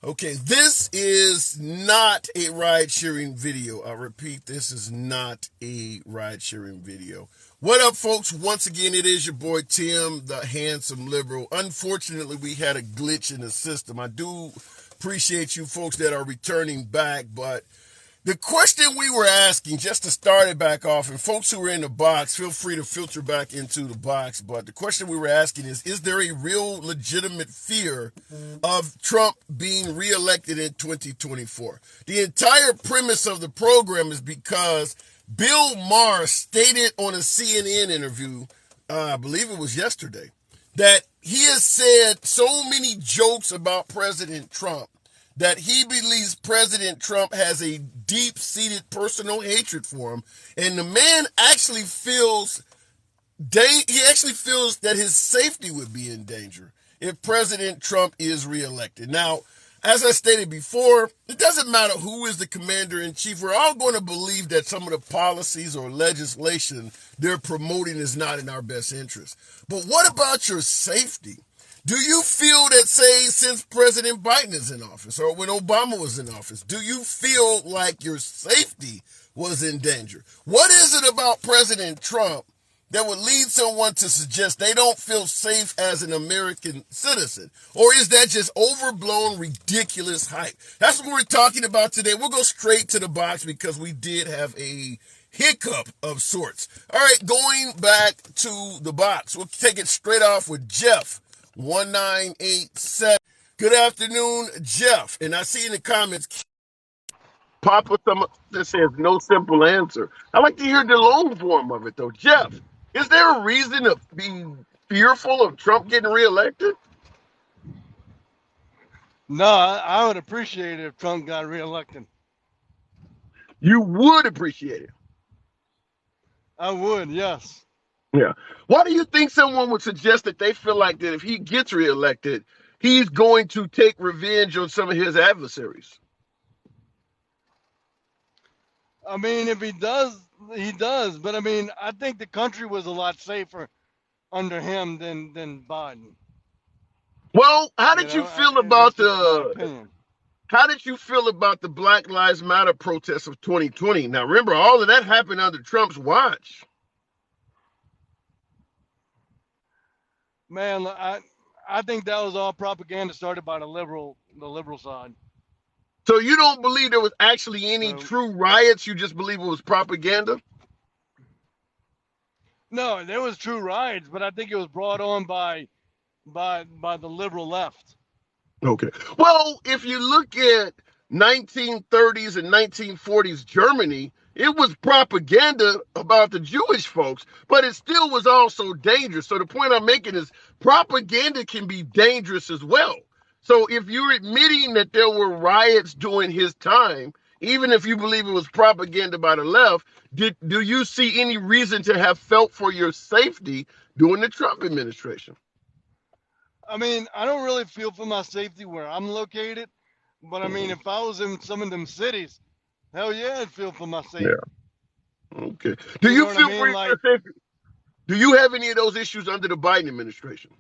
Okay, this is not a ride sharing video. I repeat, this is not a ride sharing video. What up, folks? Once again, it is your boy Tim, the handsome liberal. Unfortunately, we had a glitch in the system. I do appreciate you folks that are returning back, but the question we were asking, just to start it back off, and folks who are in the box, feel free to filter back into the box, but the question we were asking is there a real legitimate fear of Trump being reelected in 2024? The entire premise of the program is because Bill Maher stated on a CNN interview, I believe it was yesterday, that he has said so many jokes about President Trump that he believes President Trump has a deep-seated personal hatred for him, and the man actually feels that his safety would be in danger if President Trump is reelected. Now, as I stated before, it doesn't matter who is the commander-in-chief. We're all going to believe that some of the policies or legislation they're promoting is not in our best interest. But what about your safety? Do you feel that, say, since President Biden is in office or when Obama was in office, do you feel like your safety was in danger? What is it about President Trump that would lead someone to suggest they don't feel safe as an American citizen? Or is that just overblown, ridiculous hype? That's what we're talking about today. We'll go straight to the box because we did have a hiccup of sorts. All right, going back to the box. We'll take it straight off with Jeff. 1987. Good afternoon, Jeff. And I see in the comments, pop with some that says no simple answer. I like to hear the long form of it, though. Jeff, is there a reason to be fearful of Trump getting reelected? No, I would appreciate it if Trump got reelected. You would appreciate it. I would, yes. Yeah. Why do you think someone would suggest that they feel like that if he gets reelected, he's going to take revenge on some of his adversaries? I mean, if he does, he does. But I mean, I think the country was a lot safer under him than Biden. Well, how You did you know, feel that's about just my the opinion. how did you feel about the Black Lives Matter protests of 2020? Now, remember, all of that happened under Trump's watch. Man, I think that was all propaganda started by the liberal side. So you don't believe there was actually any So true riots? You just believe it was propaganda? no, there was true riots, but I think it was brought on by the liberal left. Okay. Well, if you look at 1930s and 1940s Germany, it was propaganda about the Jewish folks, but it still was also dangerous. So the point I'm making is propaganda can be dangerous as well. So if you're admitting that there were riots during his time, even if you believe it was propaganda by the left, do you see any reason to have felt for your safety during the Trump administration? I mean, I don't really feel for my safety where I'm located, but I mean, Mhm. if I was in some of them cities, hell yeah, I'd feel for my Yeah. safety. Okay. Do You know you what I feel for mean? your Like, safety? Do you have any of those issues under the Biden administration?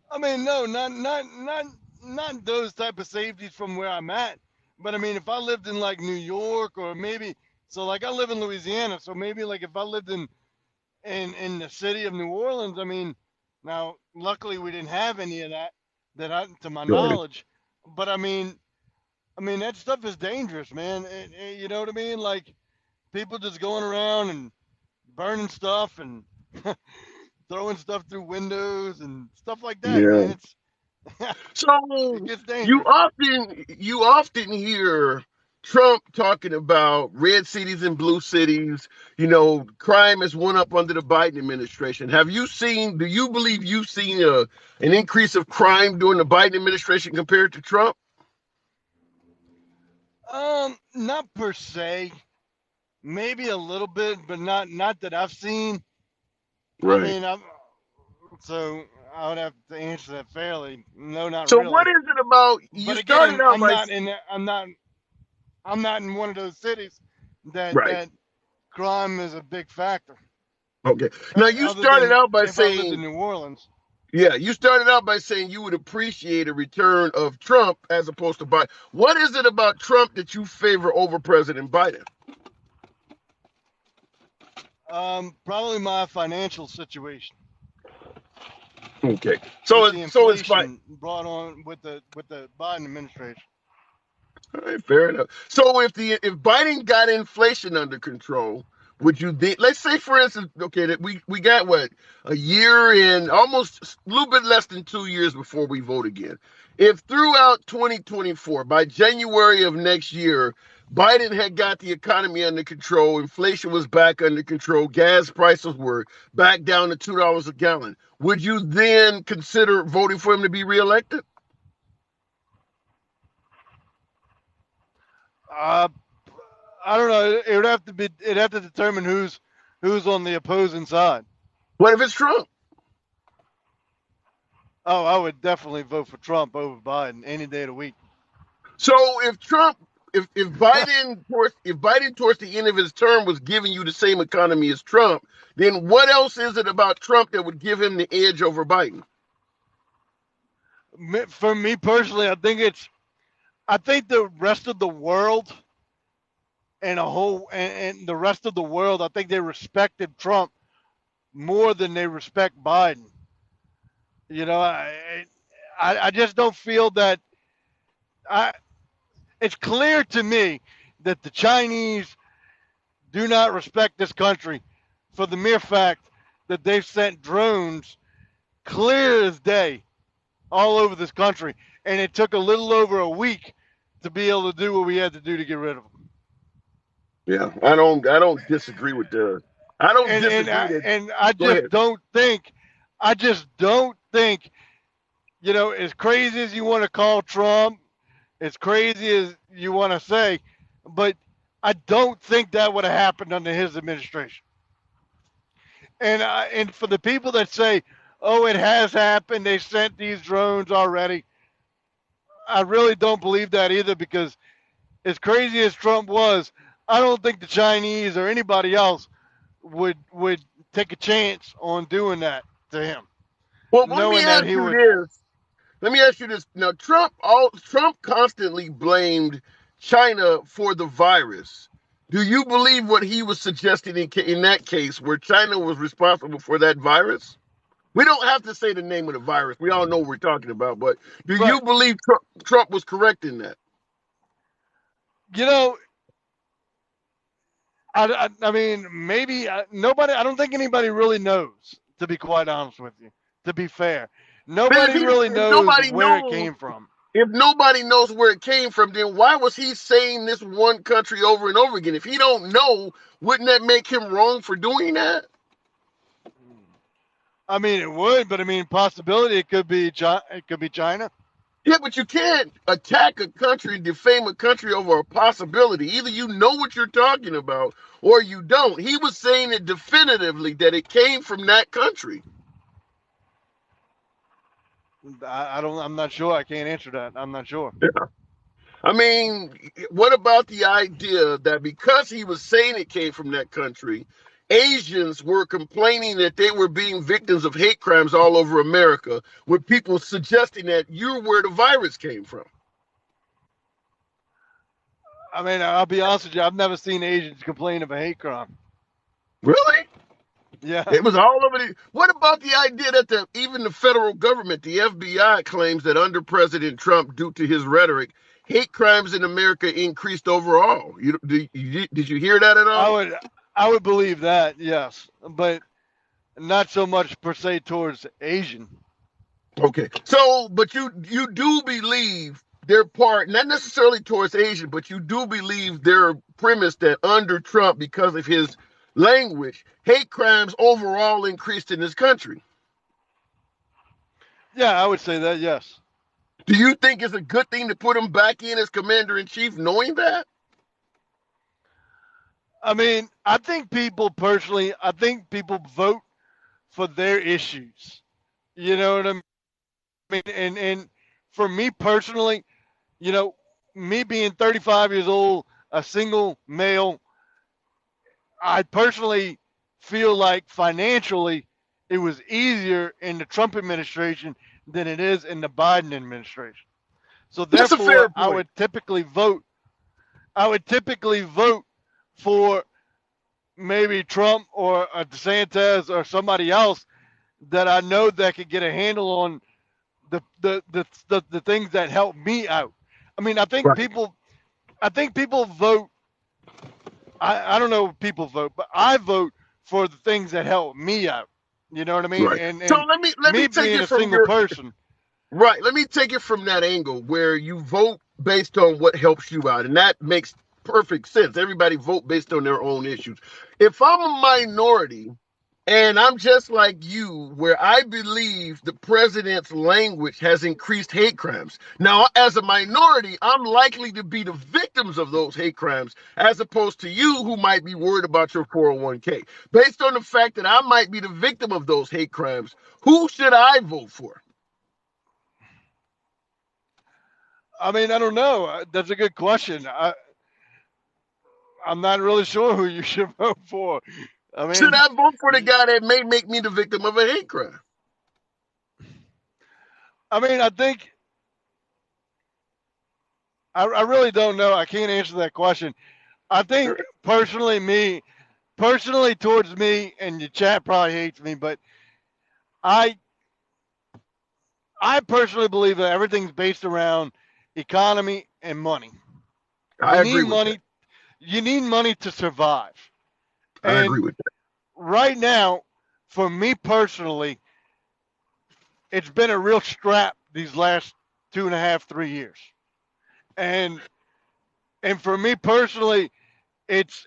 I mean, no, not those type of safeties from where I'm at. But I mean, if I lived in like New York or maybe so, like I live in Louisiana, so maybe like if I lived in the city of New Orleans, I mean, now luckily we didn't have any of that to my Right. knowledge. But I mean that stuff is dangerous, man. You know what I mean? Like people just going around and burning stuff and throwing stuff through windows and stuff like that, Yeah. man. It So gets you dangerous. often hear Trump talking about red cities and blue cities. Crime has went up under the Biden administration. Do you believe you've seen an increase of crime during the Biden administration compared to Trump? Not per se. Maybe a little bit, but not that I've seen. I Right. mean, so I would have to answer that fairly. No, not So what really. is it about you But started again, out I'm by not in. I'm not in one of those cities that right. that crime is a big factor. Okay. Now you Other started than out by if I lived saying in New Orleans. Yeah, you started out by saying you would appreciate a return of Trump as opposed to Biden. What is it about Trump that you favor over President Biden? Probably my financial situation Okay, with so the it's fine. inflation brought on with the Biden administration. All right, fair enough. So if Biden got inflation under control, would you let's say for instance, okay, that we got what, a year and almost a little bit less than 2 years before we vote again. If throughout 2024, by January of next year, Biden had got the economy under control, inflation was back under control, gas prices were back down to $2 a gallon, would you then consider voting for him to be reelected? Uh, I don't know. It would have to be. It'd have to determine who's on the opposing side. What if it's Trump? Oh, I would definitely vote for Trump over Biden any day of the week. So if Trump, if Biden towards the end of his term was giving you the same economy as Trump, then what else is it about Trump that would give him the edge over Biden? For me personally, I think the rest of the world and the rest of the world, I think they respected Trump more than they respect Biden. You know, I just don't feel that. I It's clear to me that the Chinese do not respect this country for the mere fact that they've sent drones clear as day all over this country, and it took a little over a week to be able to do what we had to do to get rid of them. Yeah, I don't disagree with the. I don't disagree that. And I Go ahead. just don't think, as crazy as you want to call Trump, as crazy as you want to say, but I don't think that would have happened under his administration. And for the people that say, "Oh, it has happened. They sent these drones already," I really don't believe that either. Because as crazy as Trump was, I don't think the Chinese or anybody else would take a chance on doing that to him, Well, let me knowing that ask he you would. this. Let me ask you this. Now, Trump constantly blamed China for the virus. Do you believe what he was suggesting in that case, where China was responsible for that virus? We don't have to say the name of the virus. We all know what we're talking about. But do you Right. believe Trump was correct in that? You know, I mean, maybe nobody. I don't think anybody really knows. To be quite honest with you, to be fair, Man, nobody really knows where it came from. if nobody knows where it came from, then why was he saying this one country over and over again? If he don't know, wouldn't that make him wrong for doing that? I mean, it would, but I mean, possibility it could be It could be China. Yeah, but you can't attack a country, defame a country over a possibility. Either you know what you're talking about or you don't. He was saying it definitively that it came from that country. I don't. I'm not sure. I can't answer that. I'm not sure. I mean, what about the idea that because he was saying it came from that country, Asians were complaining that they were being victims of hate crimes all over America, with people suggesting that you're where the virus came from? I mean, I'll be honest with you. I've never seen Asians complain of a hate crime. Really? Yeah. It was all over the. What about the idea that even the federal government, the FBI, claims that under President Trump, due to his rhetoric, hate crimes in America increased overall? Did you hear that at I all? would. I would believe that. Yes, but not so much per se towards Asian. Okay. So, but you do believe their part, not necessarily towards Asia, but you do believe their premise that under Trump, because of his language, hate crimes overall increased in this country. Yeah, I would say that. Yes. Do you think it's a good thing to put him back in as commander in chief, knowing that? I mean, I think people personally. I think people vote for their issues. You know what I mean? And for me personally, you know, me being 35 years old, a single male, I personally feel like financially it was easier in the Trump administration than it is in the Biden administration. So That's a therefore, fair point. I would typically vote for maybe Trump or a DeSantis or somebody else that I know that could get a handle on the things that help me out. I mean, Right. I think people vote. I don't know if people vote, but I vote for the things that help me out. You know what I mean? Right. So And let me me take being it a from single your person. right. Let me take it from that angle where you vote based on what helps you out, and that makes perfect sense. Everybody vote based on their own issues. If I'm a minority and I'm just like you, where I believe the president's language has increased hate crimes. Now, as a minority, I'm likely to be the victims of those hate crimes, as opposed to you, who might be worried about your 401k. Based on the fact that I might be the victim of those hate crimes, who should I vote for? I mean, I don't know. That's a good question. I'm not really sure who you should vote for. I Should mean, I vote for the guy that may make me the victim of a hate crime? I think I really don't know. I can't answer that question. I think personally towards me, and the chat probably hates me, but I I personally believe that everything's based around economy and money. You I need agree with that. money. You need money to survive. I agree And with that. right now, for me personally, it's been a real strap these last 2.5, 3 years. And and for me personally, it's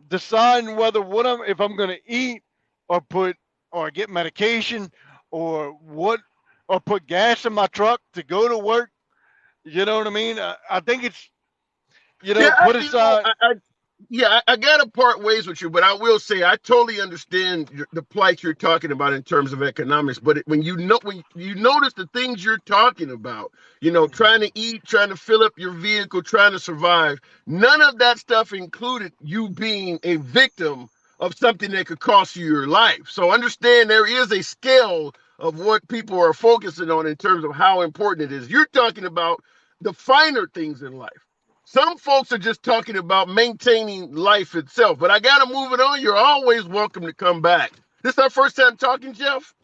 deciding whether what I'm if I'm going to eat or put or get medication or what or put gas in my truck to go to work. You know what I mean? I think it's Yeah, put aside. I gotta part ways with you, but I will say I totally understand the plight you're talking about in terms of economics. But when you notice the things you're talking about, trying to eat, trying to fill up your vehicle, trying to survive, none of that stuff included you being a victim of something that could cost you your life. So understand there is a scale of what people are focusing on in terms of how important it is. You're talking about the finer things in life. Some folks are just talking about maintaining life itself, but I got to move it on. You're always welcome to come back. This is our first time talking, Jeff?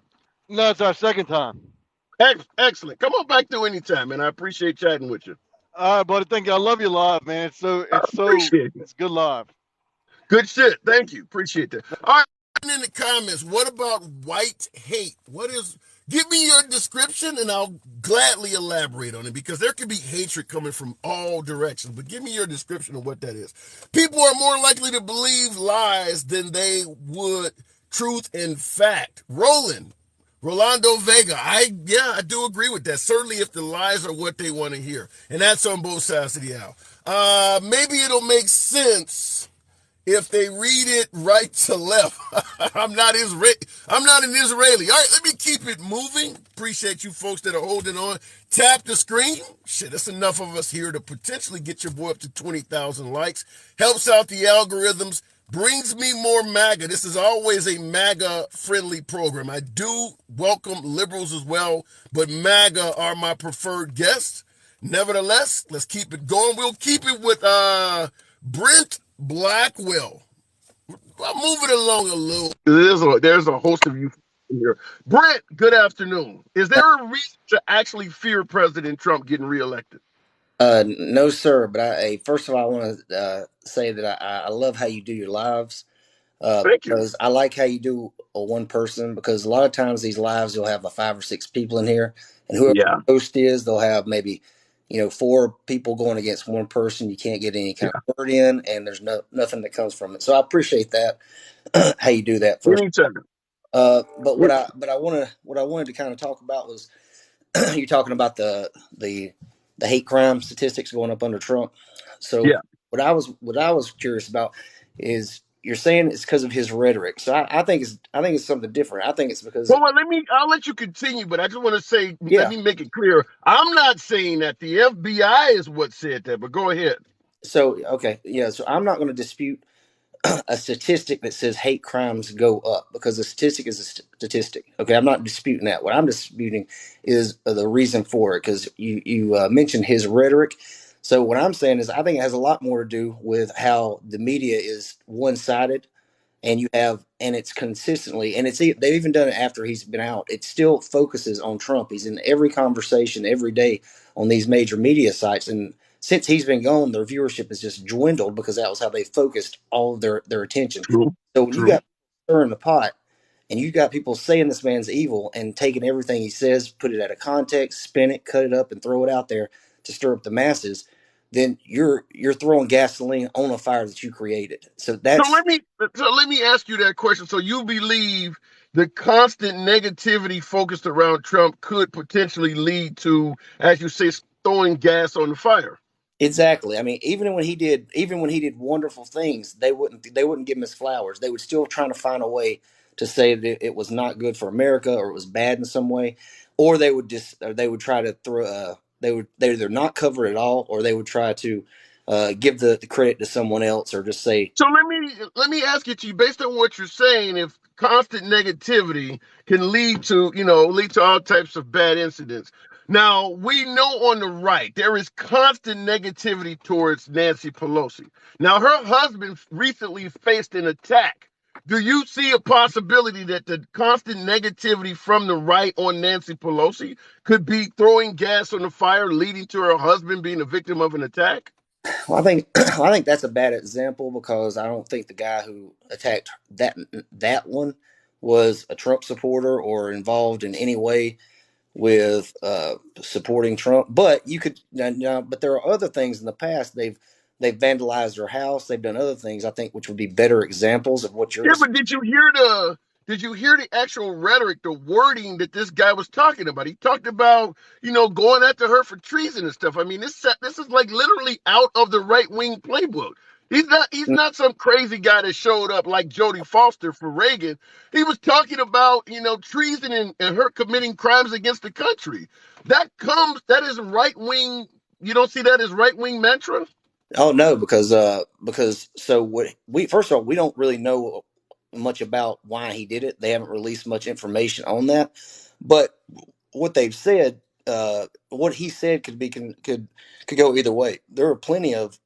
No, it's our second time. Excellent. Come on back to anytime, and I appreciate chatting with you. All right, buddy. Thank you. I love you live, man. I appreciate it. It's good live. Good shit. Thank you. Appreciate that. All right. In the comments, what about white hate? Give me your description and I'll gladly elaborate on it, because there could be hatred coming from all directions, but give me your description of what that is. People are more likely to believe lies than they would truth and fact. Rolando Vega, I do agree with that. Certainly if the lies are what they want to hear. And that's on both sides of the aisle. Maybe it'll make sense if they read it right to left. I'm not an Israeli. All right, let me keep it moving. Appreciate you folks that are holding on. Tap the screen. Shit, that's enough of us here to potentially get your boy up to 20,000 likes. Helps out the algorithms. Brings me more MAGA. This is always a MAGA friendly program. I do welcome liberals as well, but MAGA are my preferred guests. Nevertheless, let's keep it going. We'll keep it with Brent Blackwell. I'll move it along a little. There's a host of you here. Brent, good afternoon. Is there a reason to actually fear President Trump getting reelected? No, sir. But first of all, I want to say that I love how you do your lives Thank you. because I like how you do a one person. Because a lot of times these lives you'll have 5 or 6 people in here, and whoever Yeah, the host is, they'll have maybe 4 people going against one person. You can't get any kind yeah. of word in, and there's nothing that comes from it. So I appreciate that how you do that first. Anytime. But what I wanted to kind of talk about was you're talking about the the hate crime statistics going up under Trump. So Yeah. what I was curious about is you're saying it's because of his rhetoric. So I think it's something different. I think it's because Well, I'll let you continue, but I just want to say, let yeah. me make it clear. I'm not saying that the FBI is what said that, but go ahead. So okay, yeah. So I'm not going to dispute a statistic that says hate crimes go up, because a statistic is a statistic. Okay, I'm not disputing that. What I'm disputing is the reason for it, because you mentioned his rhetoric. So what I'm saying is, I think it has a lot more to do with how the media is one sided, and it's consistently, and they've even done it after he's been out. It still focuses on Trump. He's in every conversation every day on these major media sites, and since he's been gone, their viewership has just dwindled because that was how they focused all of their attention. True. So when you True. got stirring the pot, and you got people saying this man's evil and taking everything he says, put it out of context, spin it, cut it up, and throw it out there to stir up the masses, then you're throwing gasoline on a fire that you created. So So that's let me so let me ask you that question. So you believe the constant negativity focused around Trump could potentially lead to, as you say, throwing gas on the fire? exactly. I mean, even when he did wonderful things, they wouldn't give him his flowers. They would still trying to find a way to say that it was not good for America, or it was bad in some way, or they would try to throw they either not cover it at all, or they would try to give the credit to someone else, or just say, So let me ask it to you, based on what you're saying, if constant negativity can lead to all types of bad incidents. Now, we know on the right there is constant negativity towards Nancy Pelosi. Now, her husband recently faced an attack. Do you see a possibility that the constant negativity from the right on Nancy Pelosi could be throwing gas on the fire, leading to her husband being a victim of an attack? well, I think I think that's a bad example, because I don't think the guy who attacked that one was a Trump supporter or involved in any way with supporting Trump. But you could, but there are other things in the past. They've vandalized her house. They've done other things, I think, which would be better examples of what you're Yeah, describing. but did you hear the actual rhetoric, the wording that this guy was talking about? He talked about, going after her for treason and stuff. I mean, this is like literally out of the right wing playbook. He's not some crazy guy that showed up like Jodie Foster for Reagan. He was talking about, treason and her committing crimes against the country. That is right wing. You don't see that as right wing mantra? Oh no, because so what we first of all, we don't really know much about why he did it. They haven't released much information on that, but what they've said, what he said could go either way. There are plenty of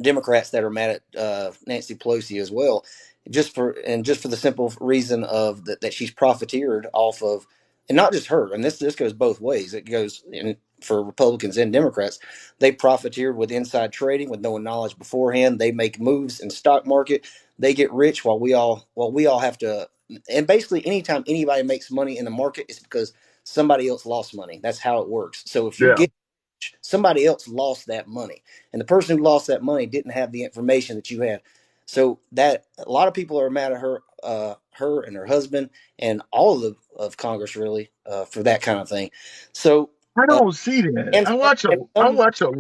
Democrats that are mad at Nancy Pelosi as well, just for the simple reason of that she's profiteered off of, and not just her. And this goes both ways. It goes for Republicans and Democrats. They profiteered with inside trading with no knowledge beforehand. They make moves in stock market. They get rich while we all have to. And basically, anytime anybody makes money in the market, it's because somebody else lost money. That's how it works. So if you Yeah. get somebody else lost that money, and the person who lost that money didn't have the information that you had. So that a lot of people are mad at her and her husband, and all of Congress really, for that kind of thing. So I uh, don't see that. and I watch a, and I some watch a,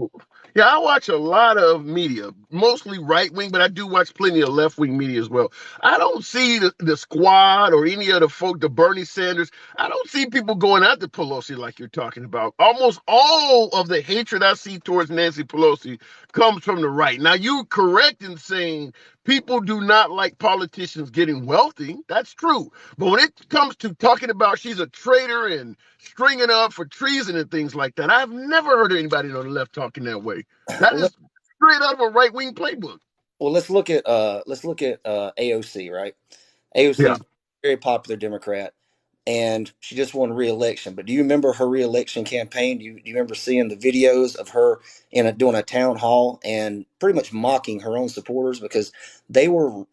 yeah, I watch a lot of media, mostly right wing, but I do watch plenty of left wing media as well. I don't see the squad or any of the folk, the Bernie Sanders. I don't see people going after Pelosi like you're talking about. Almost all of the hatred I see towards Nancy Pelosi comes from the right. Now, you're correct in saying people do not like politicians getting wealthy. That's true. But when it comes to talking about she's a traitor and stringing up for treason and things like that, I've never heard of anybody on the left talking that way. That well, is straight out of a right wing playbook. let's look at AOC, right? AOC Yeah. is a very popular Democrat, and she just won re-election. But do you remember her re-election campaign? Do you remember seeing the videos of her doing a town hall and pretty much mocking her own supporters, because they were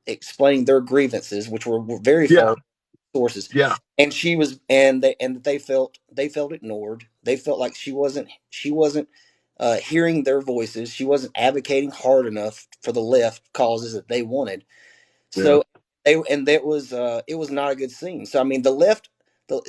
explaining their grievances, which were very Yeah. far sources, Yeah. and they felt ignored. They felt like she wasn't hearing their voices. She wasn't advocating hard enough for the left causes that they wanted. Yeah. So it was not a good scene. So I mean, the left.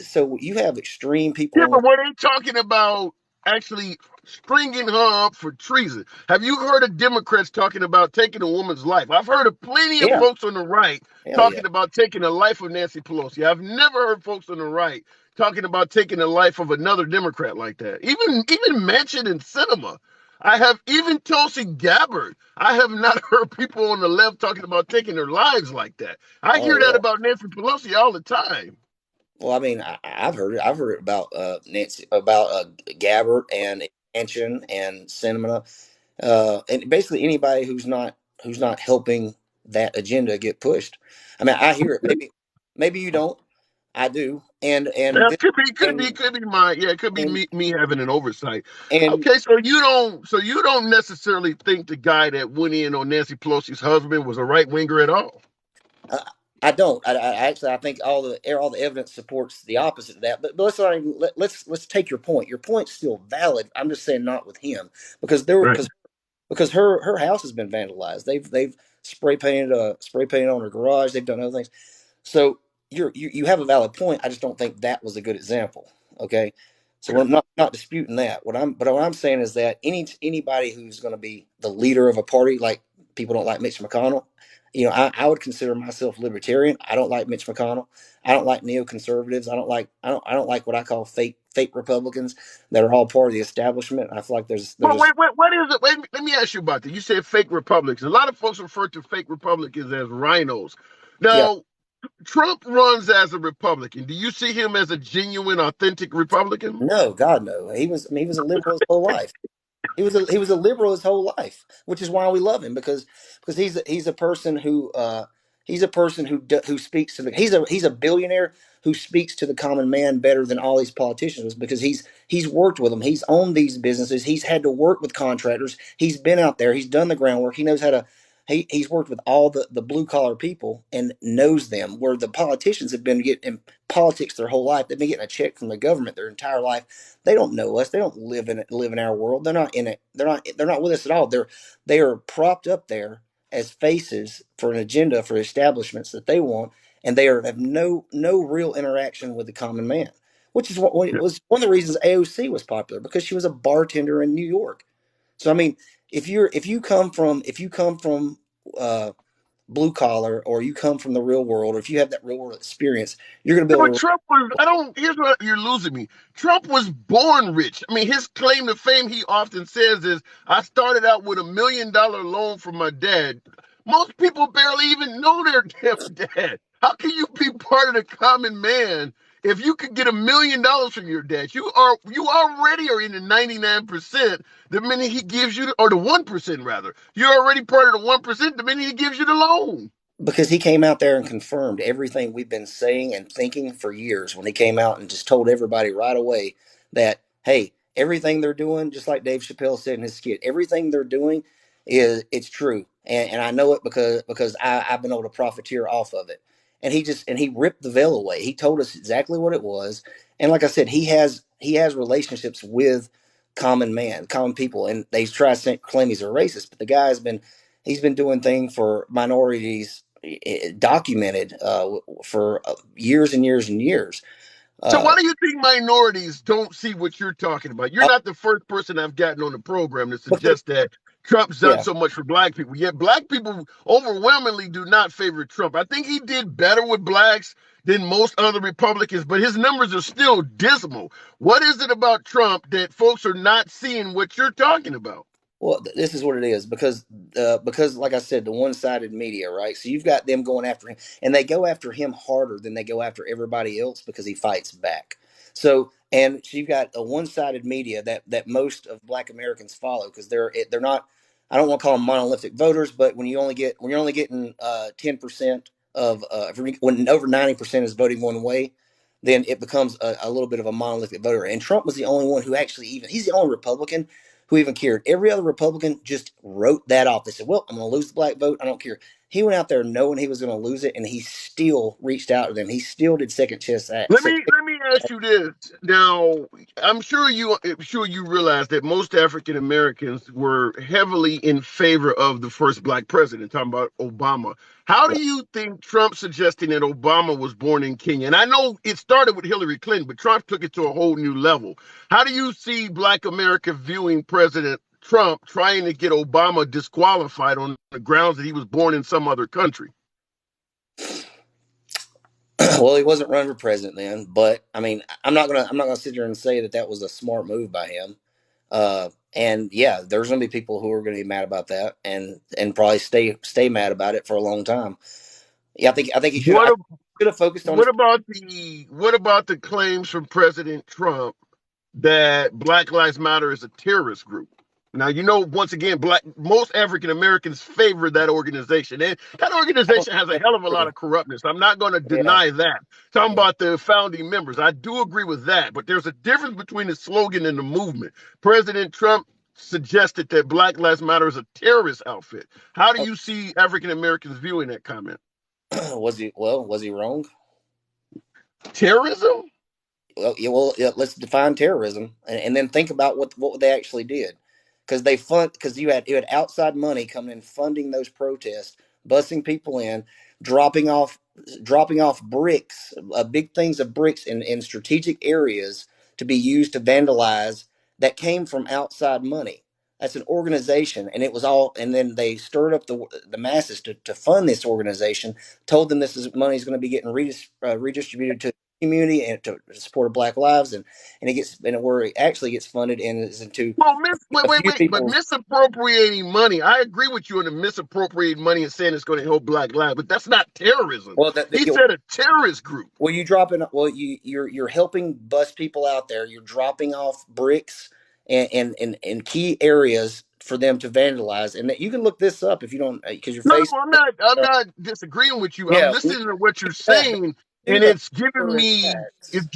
So you have extreme people Yeah, on the. but were they talking about actually stringing her up for treason? Have you heard of Democrats talking about taking a woman's life? I've heard of plenty of Yeah, folks on the right hell yeah. talking about taking the life of Nancy Pelosi. I've never heard folks on the right talking about taking the life of another Democrat like that. Even mentioned in cinema. I have even Tulsi Gabbard. I have not heard people on the left talking about taking their lives like that. I Oh hear that yeah. about Nancy Pelosi all the time. Well, I mean, I've heard it. I've heard it about Nancy, about Gabbard and Manchin and Sinema, and basically anybody who's not helping that agenda get pushed. I mean, I hear it. Maybe you don't. I do. Yeah, could be my yeah, it could be and me having an oversight. and Okay, so you don't necessarily think the guy that went in on Nancy Pelosi's husband was a right winger at all. uh, I don't. I actually I think all the evidence supports the opposite of that. But let's not even, let's take your point. Your point's still valid. I'm just saying not with him because there were Right. because her house has been vandalized. They've spray painted on her garage. They've done other things. So you have a valid point. I just don't think that was a good example. Okay, so I'm not disputing that. What I'm saying is that anybody who's going to be the leader of a party, like people don't like Mitch McConnell. You know, I would consider myself libertarian. I don't like Mitch McConnell. I don't like neoconservatives. I don't like what I call fake Republicans that are all part of the establishment. I feel like they're Well, just wait, what is it? Wait, let me ask you about that. You said fake Republicans. A lot of folks refer to fake Republicans as rhinos. yeah. Now, Trump runs as a Republican. Do you see him as a genuine, authentic Republican? No, God no. He was a liberal his whole life. He was a liberal his whole life, which is why we love him because he's a person who who speaks to the he's a billionaire who speaks to the common man better than all these politicians because he's worked with them. He's owned these businesses. He's had to work with contractors. He's been out there. He's done the groundwork. He knows how to he's worked with all the blue collar people and knows them. Where the politicians have been getting in politics their whole life, they've been getting a check from the government their entire life. They don't know us. They don't live in our world. They're not in it. They're not with us at all. They are propped up there as faces for an agenda for establishments that they want, and have no real interaction with the common man. Which is what was one of the reasons AOC was popular because she was a bartender in New York. So I mean, if you come from uh, blue collar or you come from the real world, or if you have that real world experience, you're going to Yeah, be but able to. Trump was, I don't, here's what you're losing me. Trump was born rich. I mean, his claim to fame, he often says, is I started out with $1 million loan from my dad. Most people barely even know their damn dad. How can you be part of the common man if you could get $1 million from your dad? You already are in the 99% the minute he gives you or the 1% rather. You're already part of the 1% the minute he gives you the loan. Because he came out there and confirmed everything we've been saying and thinking for years when he came out and just told everybody right away that, hey, everything they're doing, just like Dave Chappelle said in his skit, everything they're doing it's true. And I know it because I've been able to profiteer off of it. And he ripped the veil away. He told us exactly what it was. And like I said, he has relationships with common people, and they try to claim he's a racist, but the guy he's been doing things for minorities documented for years and years and years. So Uh, why do you think minorities don't see what you're talking about? You're uh, not the first person I've gotten on the program to because, suggest that Trump's done yeah, so much for black people. Yet black people overwhelmingly do not favor Trump. I think he did better with blacks than most other Republicans, but his numbers are still dismal. What is it about Trump that folks are not seeing what you're talking about? well, this is what it is because, like I said, the one-sided media, right? So you've got them going after him, and they go after him harder than they go after everybody else because he fights back. So you've got a one-sided media that most of Black Americans follow because they're not. I don't want to call them monolithic voters, but when you're only getting 10% of when over 90% is voting one way, then it becomes a little bit of a monolithic voter. And Trump was the only one who actually he's the only Republican who even cared. Every other Republican just wrote that off. They said, well, I'm going to lose the black vote. I don't care. He went out there knowing he was going to lose it, and he still reached out to them. He still did second chance Let acts. me let me ask you this. Now, I'm sure you realize that most African Americans were heavily in favor of the first black president, talking about Obama. How do you think Trump suggesting that Obama was born in Kenya? And I know it started with Hillary Clinton, but Trump took it to a whole new level. How do you see black America viewing President Trump trying to get Obama disqualified on the grounds that he was born in some other country? Well, he wasn't running for president then, but I mean, I'm not gonna sit here and say that that was a smart move by him. And yeah, there's going to be people who are going to be mad about that, and probably stay mad about it for a long time. Yeah, I think he should What should have focused on his. what about the claims from President Trump that Black Lives Matter is a terrorist group? Now, once again, most African Americans favor that organization. And that I don't organization has a think hell of a that's lot true. of corruptness. I'm not going to Yeah, deny that. Talking yeah. about the founding members, I do agree with that. But there's a difference between the slogan and the movement. President Trump suggested that Black Lives Matter is a terrorist outfit. How do you see African Americans viewing that comment? Was he wrong? Terrorism? Well, let's define terrorism, and then think about what they actually did, because you had outside money coming in funding those protests, busing people in, dropping off dropping off bricks, big things of bricks in strategic areas to be used to vandalize, that came from outside money. That's an organization, and it was all. And then they stirred up the masses to fund this organization. Told them this is money is going to be getting redistributed to community and to support Black lives, and where it actually gets funded and is into Well, wait, a wait, few wait. But people's. misappropriating money, I agree with you on the misappropriating money and saying it's going to help Black lives, but that's not terrorism. Well, He said a terrorist group. you dropping. Well, you're helping bus people out there. You're dropping off bricks and key areas for them to vandalize, and that you can look this up if you don't, because your No, face. I'm not. I'm not disagreeing with you. I'm Yeah, listening to what you're that, saying, do and the it's giving current me. facts.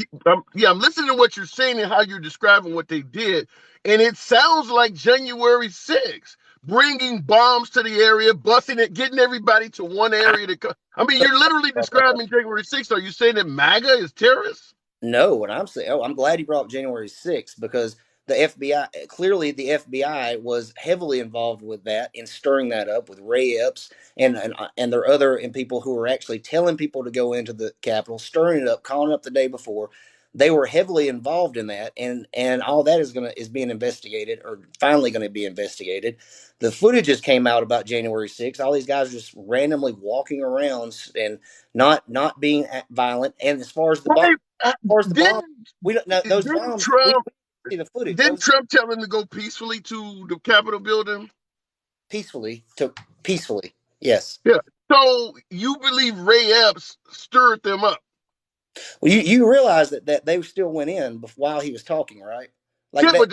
Yeah, I'm listening to what you're saying and how you're describing what they did, and it sounds like January 6th, bringing bombs to the area, busing it, getting everybody to one area to come. I mean, you're literally describing January 6th. Are you saying that MAGA is terrorists? No, what I'm saying, I'm glad you brought up January 6th, because the FBI was heavily involved with that, in stirring that up with Ray Epps and their other and people who were actually telling people to go into the Capitol, stirring it up, calling up the day before. They were heavily involved in that, and all that is being investigated, or finally going to be investigated. The footage just came out about January 6th. All these guys just randomly walking around and not being violent. And as far as the bomb, Wait, far as the bomb, didn't we don't know those didn't bombs. We Trump see the footage. didn't Those Trump tell them to go peacefully to the Capitol building? peacefully. Yes. Yeah. So you believe Ray Epps stirred them up? Well, you realize that they still went in while he was talking, right? Like Yeah, that. but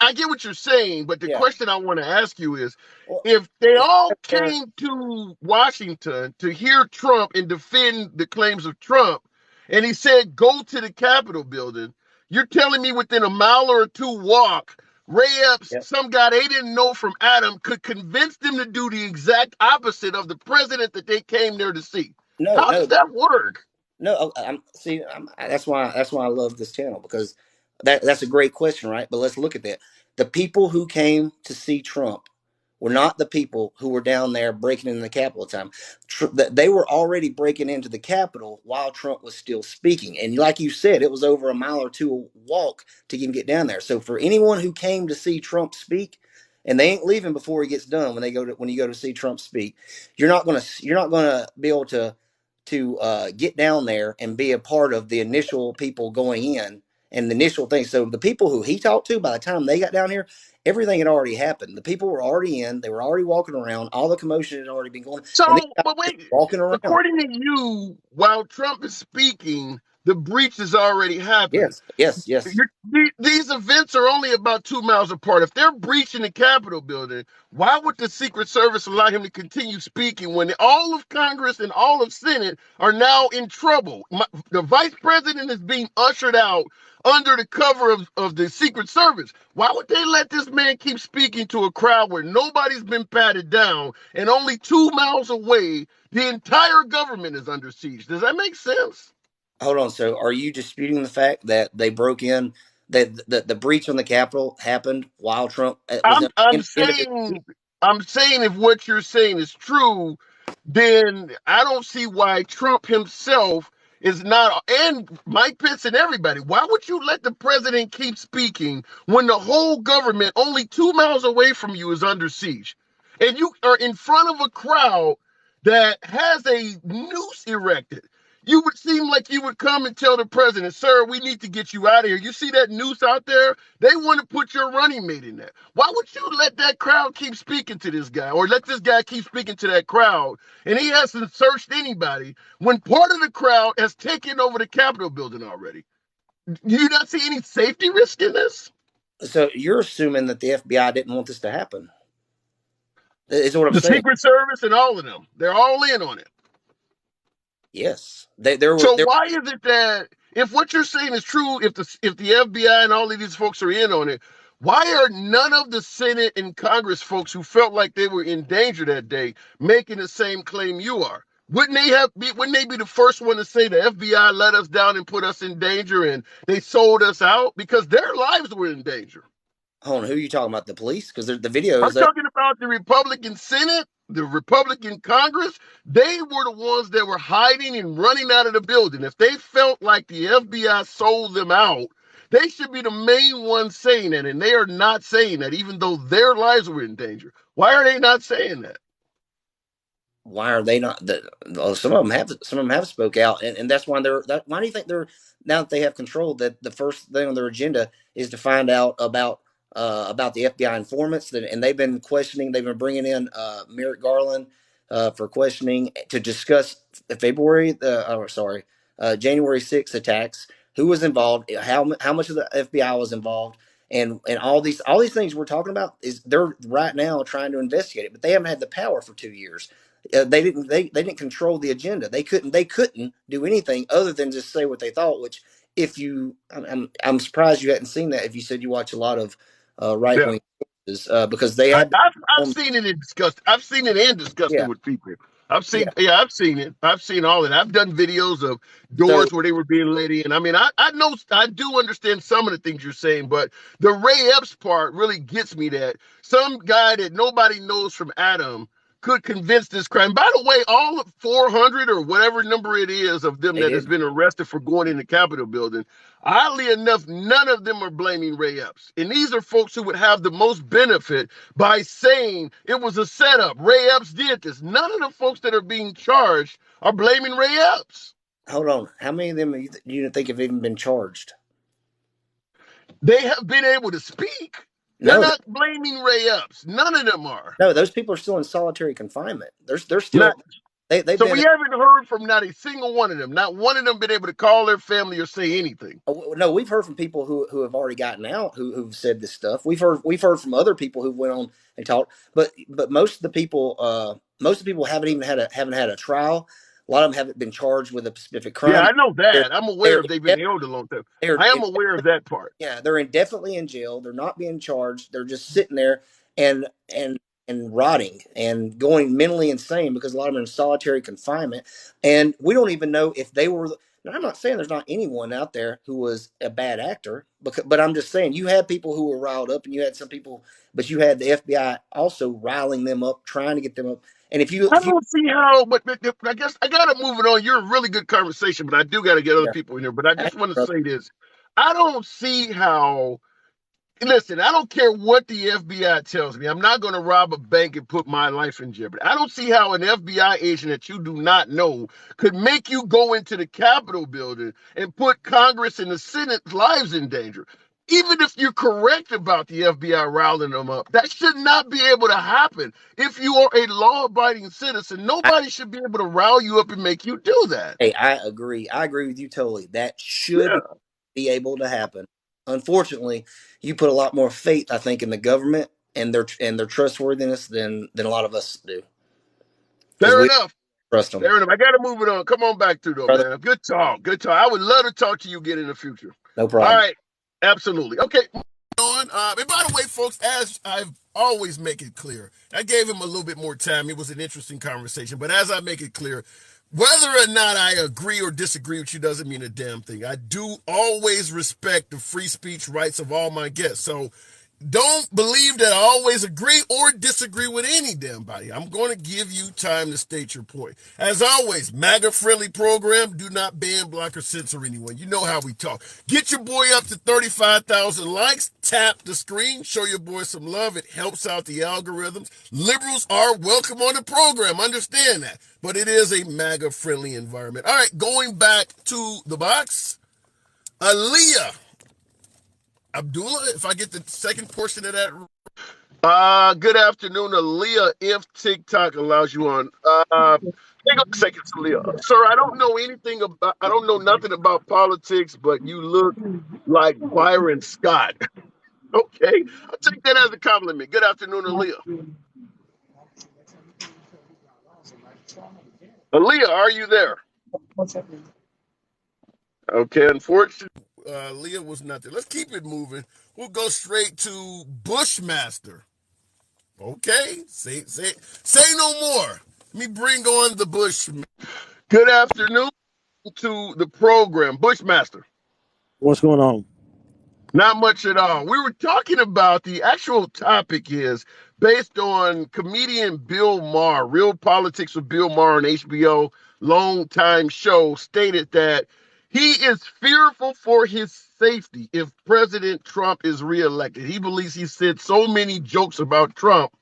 I get what you're saying, but the Yeah. question I want to ask you is, Well, if they as far all as their came to Washington to hear Trump and defend the claims of Trump, and he said go to the Capitol building, you're telling me within a mile or two walk, Ray Epps, yeah. some guy they didn't know from Adam, could convince them to do the exact opposite of the president that they came there to see? No, How no, does that work? no. That's why I love this channel, because that's a great question, right? But let's look at that. The people who came to see Trump were not the people who were down there breaking into the Capitol at the time. They were already breaking into the Capitol while Trump was still speaking, and like you said, it was over a mile or two walk to even get down there. So for anyone who came to see Trump speak, and they ain't leaving before he gets done, when you go to see Trump speak, you're not gonna be able to get down there and be a part of the initial people going in and the initial thing. So the people who he talked to, by the time they got down here, everything had already happened. The people were already in. They were already walking around. All the commotion had already been going, and these So, guys but just wait, walking around. according to you, while Trump is speaking, the breach has already happened. Yes, yes, yes. These events are only about 2 miles apart. If they're breaching the Capitol building, why would the Secret Service allow him to continue speaking when all of Congress and all of Senate are now in trouble? The vice president is being ushered out under the cover of the Secret Service. Why would they let this man keep speaking to a crowd where nobody's been patted down and only 2 miles away, the entire government is under siege? Does that make sense? Hold on. So, are you disputing the fact that they broke in? That the breach on the Capitol happened while Trump was I'm I'm end of his saying speech? I'm saying if what you're saying is true, then I don't see why Trump himself is not, and Mike Pence and everybody. Why would you let the president keep speaking when the whole government only 2 miles away from you is under siege? And you are in front of a crowd that has a noose erected. You would seem like you would come and tell the president, sir, we need to get you out of here. You see that noose out there? They want to put your running mate in there. Why would you let that crowd keep speaking to this guy or let this guy keep speaking to that crowd? And he hasn't searched anybody when part of the crowd has taken over the Capitol building already. Do you not see any safety risk in this? So you're assuming that the FBI didn't want this to happen. Is what I'm The saying. Secret Service and all of them, they're all in on it. Yes, there were So there. why is it that if what you're saying is true, if the FBI and all of these folks are in on it, why are none of the Senate and Congress folks who felt like they were in danger that day making the same claim you are? Wouldn't they be the first one to say the FBI let us down and put us in danger and they sold us out because their lives were in danger? Hold on, who are you talking about? The police? Because the videos I'm that talking about the Republican Senate, the Republican Congress. They were the ones that were hiding and running out of the building. If they felt like the FBI sold them out, they should be the main ones saying that. And they are not saying that, even though their lives were in danger. Why are they not saying that? why are they not? Some of them have spoke out, and that's why they're. Why do you think they're now that they have control? That the first thing on their agenda is to find out about the FBI informants that, and they've been questioning. They've been bringing in Merrick Garland for questioning to discuss the January 6th attacks. Who was involved? How much of the FBI was involved? And all these things we're talking about is they're right now trying to investigate it, but they haven't had the power for 2 years. They didn't control the agenda. They couldn't do anything other than just say what they thought. Which if you I'm surprised you hadn't seen that if you said you watch a lot of right Yeah. wing sources because they I, had I've I've on seen it in disgust. I've seen it and disgusting yeah with people. I've yeah seen, yeah, I've seen it. I've seen all of it. I've done videos of so doors where they were being let in. I mean, I know I do understand some of the things you're saying, but the Ray Epps part really gets me. That some guy that nobody knows from Adam could convince this crime. By the way, all of 400 or whatever number it is of them they that has did. been arrested for going in the Capitol building, oddly enough, none of them are blaming Ray Epps, and these are folks who would have the most benefit by saying it was a setup. Ray Epps did this. None of the folks that are being charged are blaming Ray Epps. Hold on, how many of them you think have even been charged? They have been able to speak. They're No, not blaming Ray Epps. None of them are. no, those people are still in solitary confinement. They're Not still they've so we been. haven't heard from not a single one of them. Not one of them been able to call their family or say anything. No, we've heard from people who have already gotten out who've said this stuff. We've heard from other people who went on and talked, but most of the people haven't had a trial. A lot of them haven't been charged with a specific Yeah, crime. I know They're that. I'm aware they're of they've been held a long time. they're I am aware of that part. yeah, they're indefinitely in jail. They're not being charged. They're just sitting there and and and rotting and going mentally insane because a lot of them are in solitary confinement. And we don't even know if they were. Now, I'm not saying there's not anyone out there who was a bad actor, but I'm just saying you had people who were riled up, and you had some people, but you had the FBI also riling them up, trying to get them up. And I if you don't see how, but I guess I got to move it on. You're a really good conversation, but I do got to get other yeah, people in here. But I just want to brother, say this. I don't see how. Listen, I don't care what the FBI tells me. I'm not going to rob a bank and put my life in jeopardy. I don't see how an FBI agent that you do not know could make you go into the Capitol building and put Congress and the Senate's lives in danger. Even if you're correct about the FBI riling them up, that should not be able to happen. If you are a law abiding citizen, I, nobody should be able to rile you up and make you do that. hey, I agree. I agree with you totally. That should Yeah, be able to happen. Unfortunately, you put a lot more faith, I think, in the government and their trustworthiness than a lot of us do because fair we enough. trust them, Fair enough. I got to move it on. Come on back to though, brother. man. Good talk. Good talk. I would love to talk to you again in the future. No All problem. right. Absolutely. Okay. On. And by the way, folks, as I've always make it clear, I gave him a little bit more time. It was an interesting conversation, but as I make it clear, whether or not I agree or disagree with you doesn't mean a damn thing. I do always respect the free speech rights of all my guests. So don't believe that I always agree or disagree with any damn body. I'm going to give you time to state your point. As always, MAGA friendly program. Do not ban, block, or censor anyone. You know how we talk. Get your boy up to 35,000 likes. Tap the screen. Show your boy some love. It helps out the algorithms. Liberals are welcome on the program. Understand that. But it is a MAGA friendly environment. All right, going back to the box. Aaliyah Abdullah, if I get the second portion of that. Good afternoon, Aaliyah. If TikTok allows you on, hang on a second, Aaliyah. Sir, I don't know nothing about politics, but you look like Byron Scott. Okay, I'll take that as a compliment. Good afternoon, Aaliyah. Aaliyah, are you there? Okay, unfortunately, Leah was not there. Let's keep it moving. We'll go straight to Bushmaster. Okay, say no more. Let me bring on the Bush. Good afternoon to the program, Bushmaster. What's going on? Not much at all. We were talking about the actual topic is based on comedian Bill Maher, Real Politics with Bill Maher on HBO, long time show, stated that he is fearful for his safety if President Trump is reelected. He believes he said so many jokes about Trump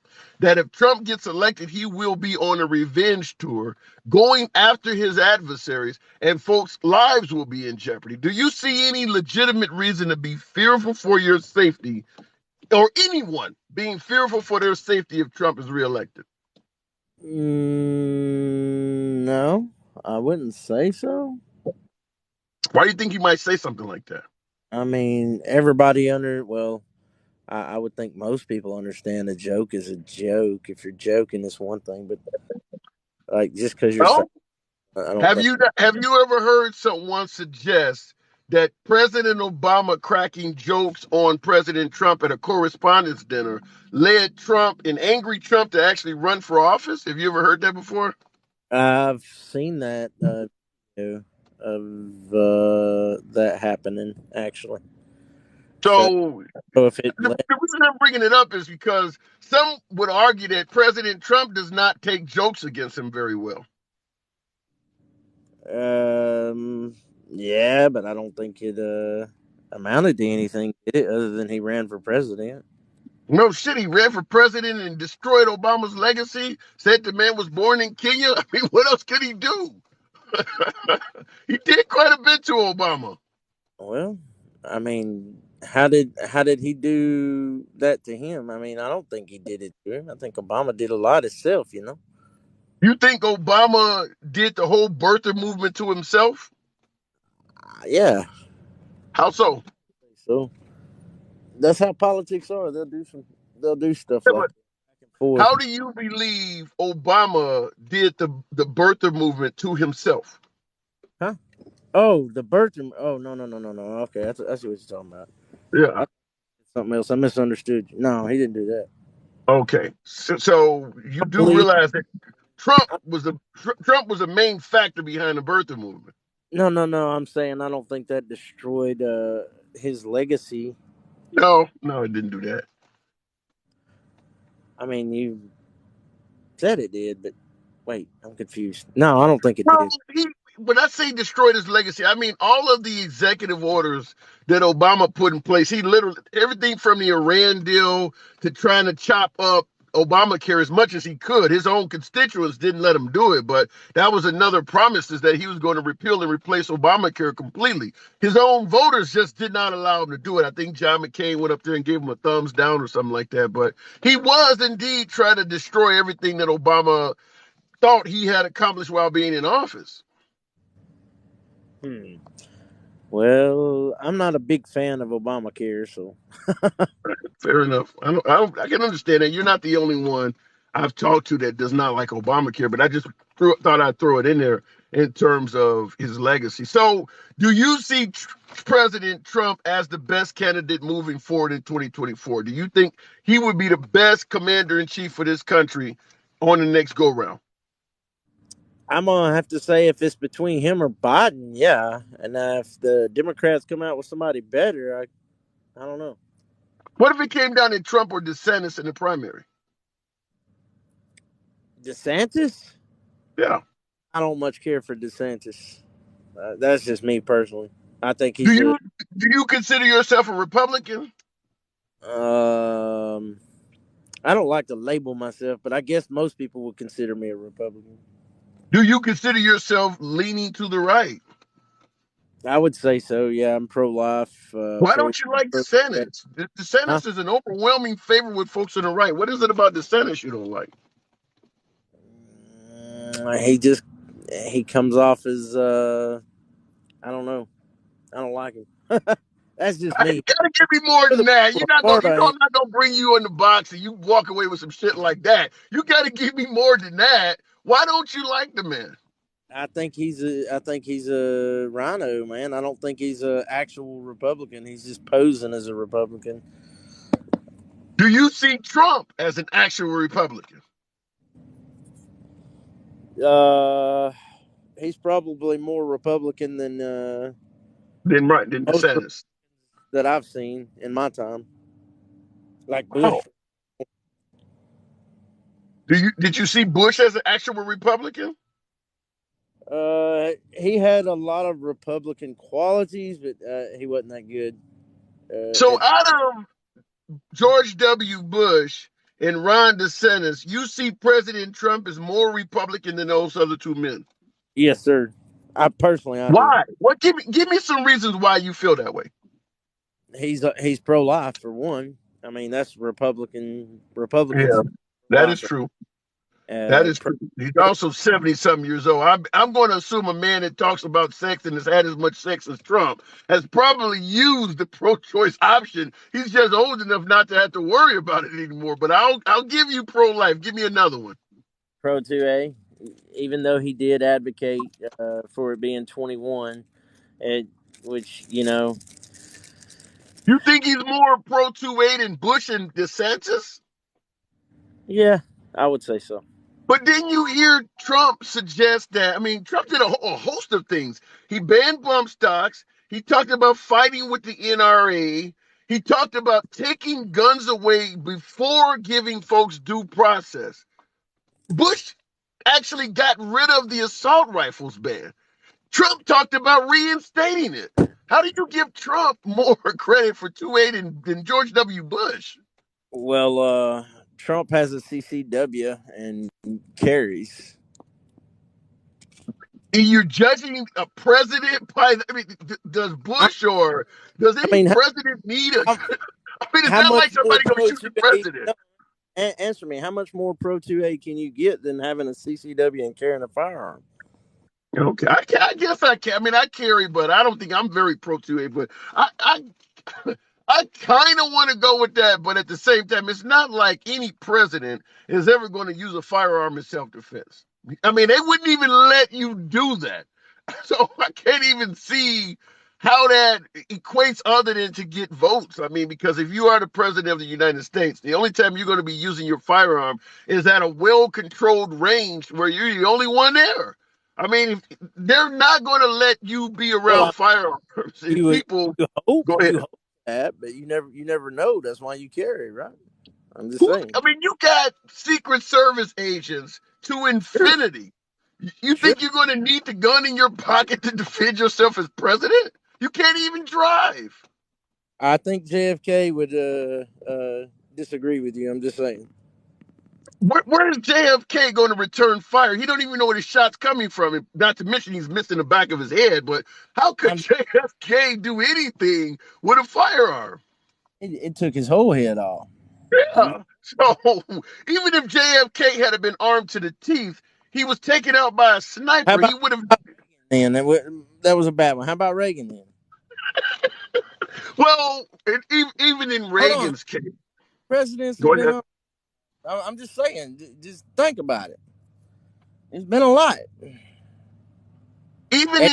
that if Trump gets elected, he will be on a revenge tour going after his adversaries and folks' lives will be in jeopardy. Do you see any legitimate reason to be fearful for your safety or anyone being fearful for their safety if Trump is reelected? No, I wouldn't say so. Why do you think he might say something like that? I mean, everybody I would think most people understand a joke is a joke. If you're joking, it's one thing, but like just because you're saying, Well, I don't have think. you have you ever heard someone suggest that President Obama cracking jokes on President Trump at a correspondence dinner led an angry Trump, to actually run for office? Have you ever heard that before? I've seen that video of that happening actually. So, So so if it the let, reason I'm bringing it up is because some would argue that President Trump does not take jokes against him very well. um, yeah, but I don't think it amounted to anything, did it, other than he ran for president. No shit, he ran for president and destroyed Obama's legacy, said the man was born in Kenya. I mean, what else could he do? He did quite a bit to Obama. Well, I mean, how did he do that to him? I mean, I don't think he did it to him. I think Obama did a lot himself. You think Obama did the whole birther movement to himself? Yeah. How so? So that's how politics are. They'll do stuff Yeah, like but that back and forth. how do you believe Obama did the birther movement to himself? Huh? Oh, the birth. Oh, no. Okay, I see what you're talking about. Yeah. I something else. I misunderstood you. No, he didn't do that. Okay. So you I do believe. realize that Trump was a main factor behind the birther movement. No. I'm saying I don't think that destroyed his legacy. No, it didn't do that. I mean, you said it did, but wait, I'm confused. No, I don't think it Well, did. when I say destroyed his legacy, I mean all of the executive orders that Obama put in place. He literally everything from the Iran deal to trying to chop up Obamacare as much as he could. His own constituents didn't let him do it, but that was another promise, is that he was going to repeal and replace Obamacare completely. His own voters just did not allow him to do it. I think John McCain went up there and gave him a thumbs down or something like that. But he was indeed trying to destroy everything that Obama thought he had accomplished while being in office. Hmm. Well, I'm not a big fan of Obamacare, so Fair enough. I can understand that. You're not the only one I've talked to that does not like Obamacare, but I just thought I'd throw it in there in terms of his legacy. So, do you see President Trump as the best candidate moving forward in 2024? Do you think he would be the best commander in chief for this country on the next go round? I'm gonna have to say if it's between him or Biden, yeah. And if the Democrats come out with somebody better, I don't know. What if it came down to Trump or DeSantis in the primary? DeSantis? Yeah. I don't much care for DeSantis. That's just me personally. I think Do he's a you do you consider yourself a Republican? um. I don't like to label myself, but I guess most people would consider me a Republican. Do you consider yourself leaning to the right? I would say so. Yeah, I'm pro-life, Why pro. don't you like pro DeSantis? huh? DeSantis is an overwhelming favorite with folks on the right. What is it about DeSantis you don't like? He just he comes off as I don't know. I don't like him. That's just You me. gotta give me more For than the that. people apart, You I know am. I'm not gonna bring you in the box and you walk away with some shit like that. You gotta give me more than that. Why don't you like the man? I think he's a rhino, man. I don't think he's a actual Republican. He's just posing as a Republican. Do you see Trump as an actual Republican? Uh, he's probably more Republican than Than most DeSantis. that I've seen in my time. Like Wow. Bush. Did you see Bush as an actual Republican? He had a lot of Republican qualities, but he wasn't that good. So At out of George W. Bush and Ron DeSantis, you see President Trump as more Republican than those other two men. Yes, sir. I do. Why? What? Give me some reasons why you feel that way. He's pro life for one. I mean, that's Republican. Republicans Yeah, are that is pro-life. true. That Uh, is pro, true. He's also 70 something years old. I'm going to assume a man that talks about sex and has had as much sex as Trump has probably used the pro choice option. He's just old enough not to have to worry about it anymore. But I'll give you pro life. Give me another one. Pro 2A, even though he did advocate for it being 21, it, which, You think he's more pro 2-8 than Bush and DeSantis? yeah, I would say so. But didn't you hear Trump suggest that? I mean, Trump did a host of things. He banned bump stocks. He talked about fighting with the NRA. He talked about taking guns away before giving folks due process. Bush actually got rid of the assault rifles ban. Trump talked about reinstating it. How do you give Trump more credit for 2-8 than George W. Bush? Well, Trump has a CCW and carries. You're judging a president by, I mean, does I, Bush or does I any mean, president need a, how, I mean, it's how not like much more somebody gonna pro shoot the 2A? president. Answer me. How much more Pro 2A can you get than having a CCW and carrying a firearm? Okay, I guess I can. I mean, I carry, but I don't think I'm very pro 2-8, but I kind of want to go with that, but at the same time, it's not like any president is ever going to use a firearm in self-defense. I mean, they wouldn't even let you do that. So I can't even see how that equates other than to get votes. I mean, because if you are the president of the United States, the only time you're going to be using your firearm is at a well-controlled range where you're the only one there. I mean, they're not going to let you be Well, around firearms. If people go ahead. you hope that, but you never know. That's why you carry, right? I'm just Who, saying. I mean, you got Secret Service agents to Sure, infinity. You sure. think you're going to need the gun in your pocket to defend yourself as president? You can't even drive. I think JFK would disagree with you. I'm just saying. Where is JFK going to return fire? He don't even know where the shot's coming from. Not to mention he's missing the back of his head. But how could I'm, JFK do anything with a firearm? it took his whole head off. I'm, Yeah. So even if JFK had been armed to the teeth, he was taken out by a how sniper. He about would have. then? That was a bad one. How about Reagan then? Well, even in Hold on. Reagan's case, Presidents go have been ahead. on. I'm just saying. Just think about it. It's been a lot. And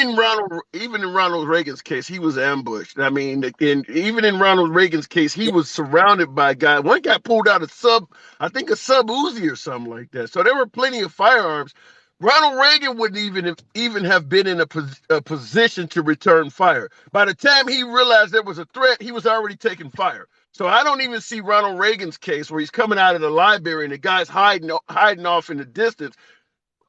Even in Ronald Reagan's case, he was ambushed. I mean, even in Ronald Reagan's case, he was surrounded by guys. One guy pulled out I think a sub Uzi or something like that. So there were plenty of firearms. Ronald Reagan wouldn't even have been in a position to return fire. By the time he realized there was a threat, he was already taking fire. So I don't even see Ronald Reagan's case where he's coming out of the library and the guy's hiding off in the distance.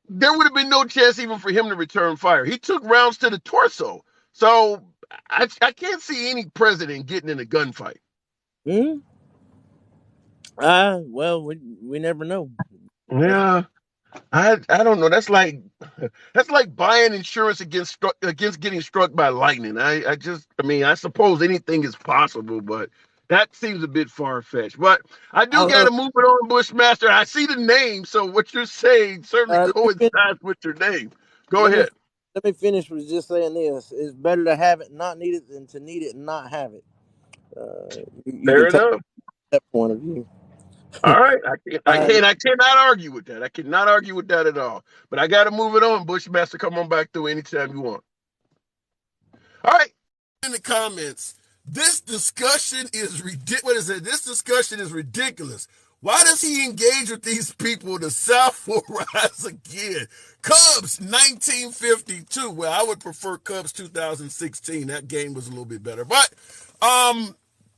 There would have been no chance even for him to return fire. He took rounds to the torso. So I can't see any president getting in a gunfight. Hmm. Well, we never know. That's, Yeah, I don't know. That's like buying insurance against getting struck by lightning. I mean, I suppose anything is possible, but that seems a bit far fetched. But I I do don't got know. to move it on, Bushmaster. I see the name, so what you're saying certainly Let me finish. coincides with your name. Go Let me ahead. let me finish with just saying this: it's better to have it and not need it than to need it and not have it. You Fair can take enough. that point of view. All right, Uh, I cannot argue with that. I cannot argue with that at all. But I got to move it on, Bushmaster. Come on back through anytime you want. All right. In the comments, this discussion is ridiculous. What is it? This discussion is ridiculous. Why does he engage with these people? The South will rise again. Cubs 1952. Well, I would prefer Cubs 2016. That game was a little bit better. But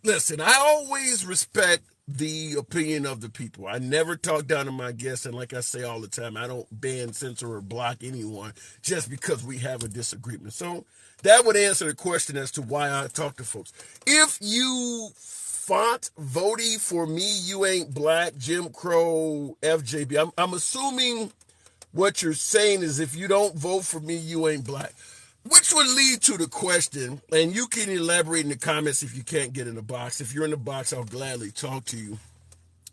listen, I always respect the opinion of the people. I never talk down to my guests, and like I say all the time, I don't ban, censor, or block anyone just because we have a disagreement. So that would answer the question as to why I talk to folks. If you font voting for me, you ain't black, Jim Crow, FJB. I'm assuming what you're saying is if you don't vote for me, you ain't black. Which would lead to the question, and you can elaborate in the comments if you can't get in the box. If you're in the box, I'll gladly talk to you.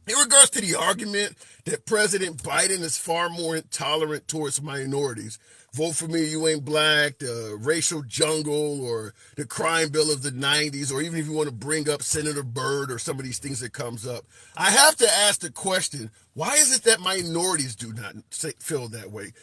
In regards to the argument that President Biden is far more intolerant towards minorities, vote for me, you ain't black, the racial jungle, or the crime bill of the 90s, or even if you want to bring up Senator Byrd or some of these things that comes up, I have to ask the question, why is it that minorities do not feel that way?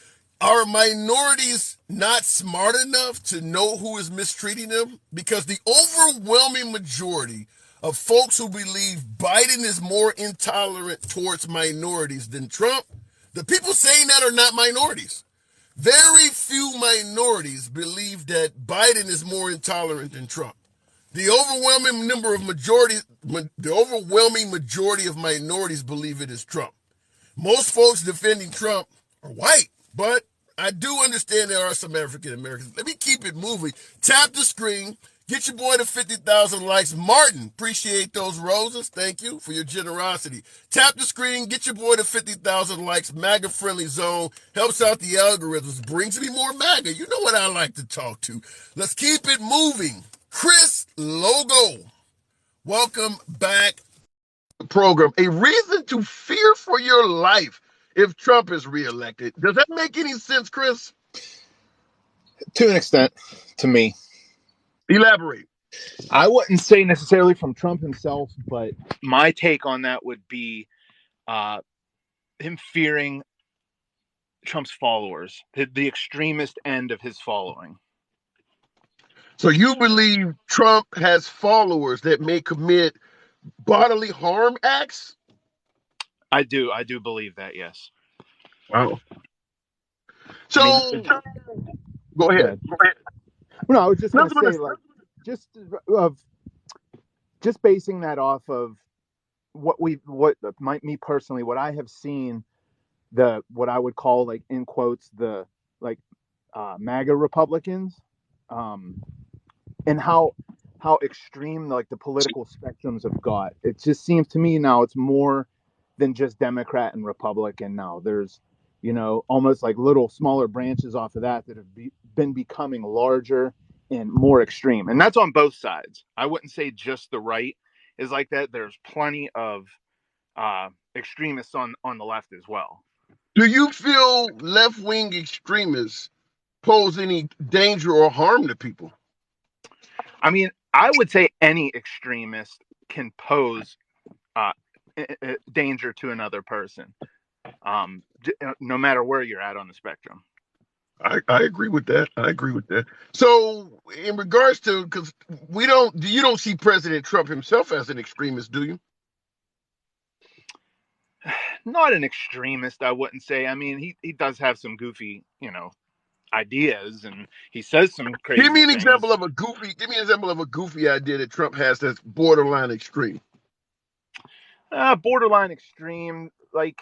Are minorities not smart enough to know who is mistreating them? Because the overwhelming majority of folks who believe Biden is more intolerant towards minorities than Trump, the people saying that are not minorities. Very few minorities believe that Biden is more intolerant than Trump. The overwhelming majority of minorities believe it is Trump. Most folks defending Trump are white, but I do understand there are some African Americans. Let me keep it moving. Tap the screen. Get your boy to 50,000 likes. Martin, appreciate those roses. Thank you for your generosity. Tap the screen. Get your boy to 50,000 likes. MAGA friendly zone. Helps out the algorithms. Brings me more MAGA. You know what I like to talk to. Let's keep it moving. Chris Logo, welcome back program. A reason to fear for your life if Trump is reelected. Does that make any sense, Chris? To an extent, to me. Elaborate. I wouldn't say necessarily from Trump himself, but my take on that would be him fearing Trump's followers, the extremist end of his following. So you believe Trump has followers that may commit bodily harm acts? I do believe that, yes. Wow. So go ahead. No, I was just going to Nothing say, like, just basing that off of me personally, what I have seen, what I would call, like, in quotes, the like MAGA Republicans, and how extreme, like, the political spectrums have got. It just seems to me now it's more than just Democrat and Republican. Now there's, almost like little smaller branches off of that have been becoming larger and more extreme, and that's on both sides. I wouldn't say just the right is like that. There's plenty of extremists on the left as well. Do you feel left-wing extremists pose any danger or harm to people? I mean, I would say any extremist can pose danger to another person, no matter where you're at on the spectrum. I agree with that. I agree with that. So, in regards to, because you don't see President Trump himself as an extremist, do you? Not an extremist, I wouldn't say. I mean, he does have some goofy, ideas, and he says some crazy Give me an things. example of a goofy idea that Trump has that's borderline extreme. Borderline extreme. Like,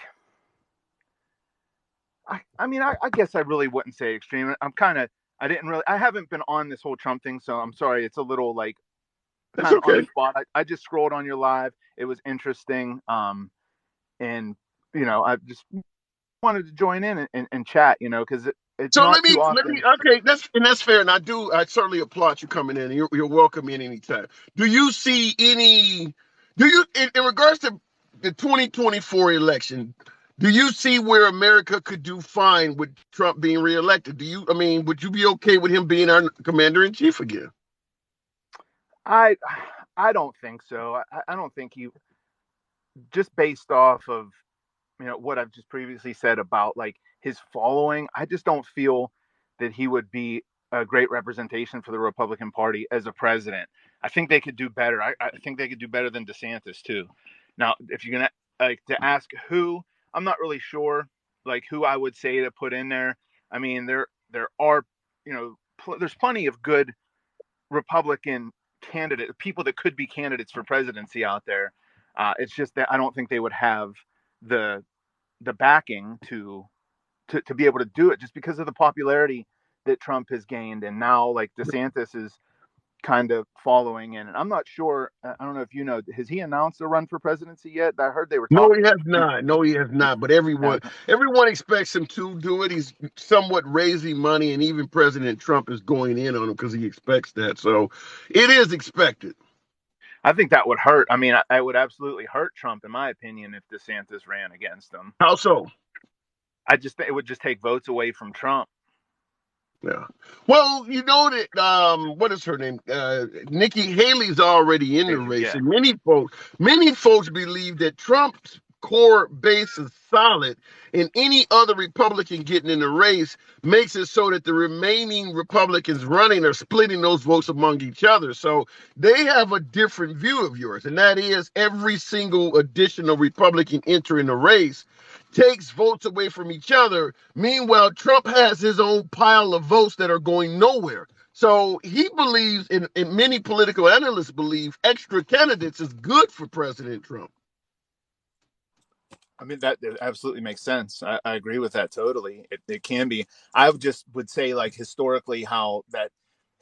I mean, I guess I really wouldn't say extreme. I haven't been on this whole Trump thing, so I'm sorry. It's a little like That's kind of on okay. the spot. I just scrolled on your live. It was interesting. And I just wanted to join in and chat, because it's So not let me too let me often. okay, that's fair, and I certainly applaud you coming in, and you're welcome in anytime. Do you see any? Do you in regards to the 2024 election? Do you see where America could do fine with Trump being reelected? I mean, would you be okay with him being our commander in chief again? I I don't think so. I don't think he, just based off of what I've just previously said about like his following, I just don't feel that he would be a great representation for the Republican Party as a president. I think they could do better. I think they could do better than DeSantis too. Now, if you're gonna like to ask who, I'm not really sure like who I would say to put in there. I mean, there are there's plenty of good Republican people that could be candidates for presidency out there. It's just that I don't think they would have the backing to be able to do it, just because of the popularity that Trump has gained, and now like DeSantis is kind of following in. And I'm not sure. I don't know if has he announced a run for presidency yet? I heard they were No, he talking. has not. No, he has not. But everyone expects him to do it. He's somewhat raising money, and even President Trump is going in on him because he expects that. So it is expected. I think that would hurt. I mean, I would absolutely hurt Trump, in my opinion, if DeSantis ran against him. How so? I just think it would just take votes away from Trump. Yeah. Well, you know that what is her name? Nikki Haley's already in the Haley, race, yeah. and many folks believe that Trump's core base is solid, and any other Republican getting in the race makes it so that the remaining Republicans running are splitting those votes among each other. So they have a different view of yours, and that is every single additional Republican entering the race takes votes away from each other. Meanwhile, Trump has his own pile of votes that are going nowhere. So he believes, and many political analysts believe, extra candidates is good for President Trump. I mean, that absolutely makes sense. I agree with that totally. It can be. I would say like historically how that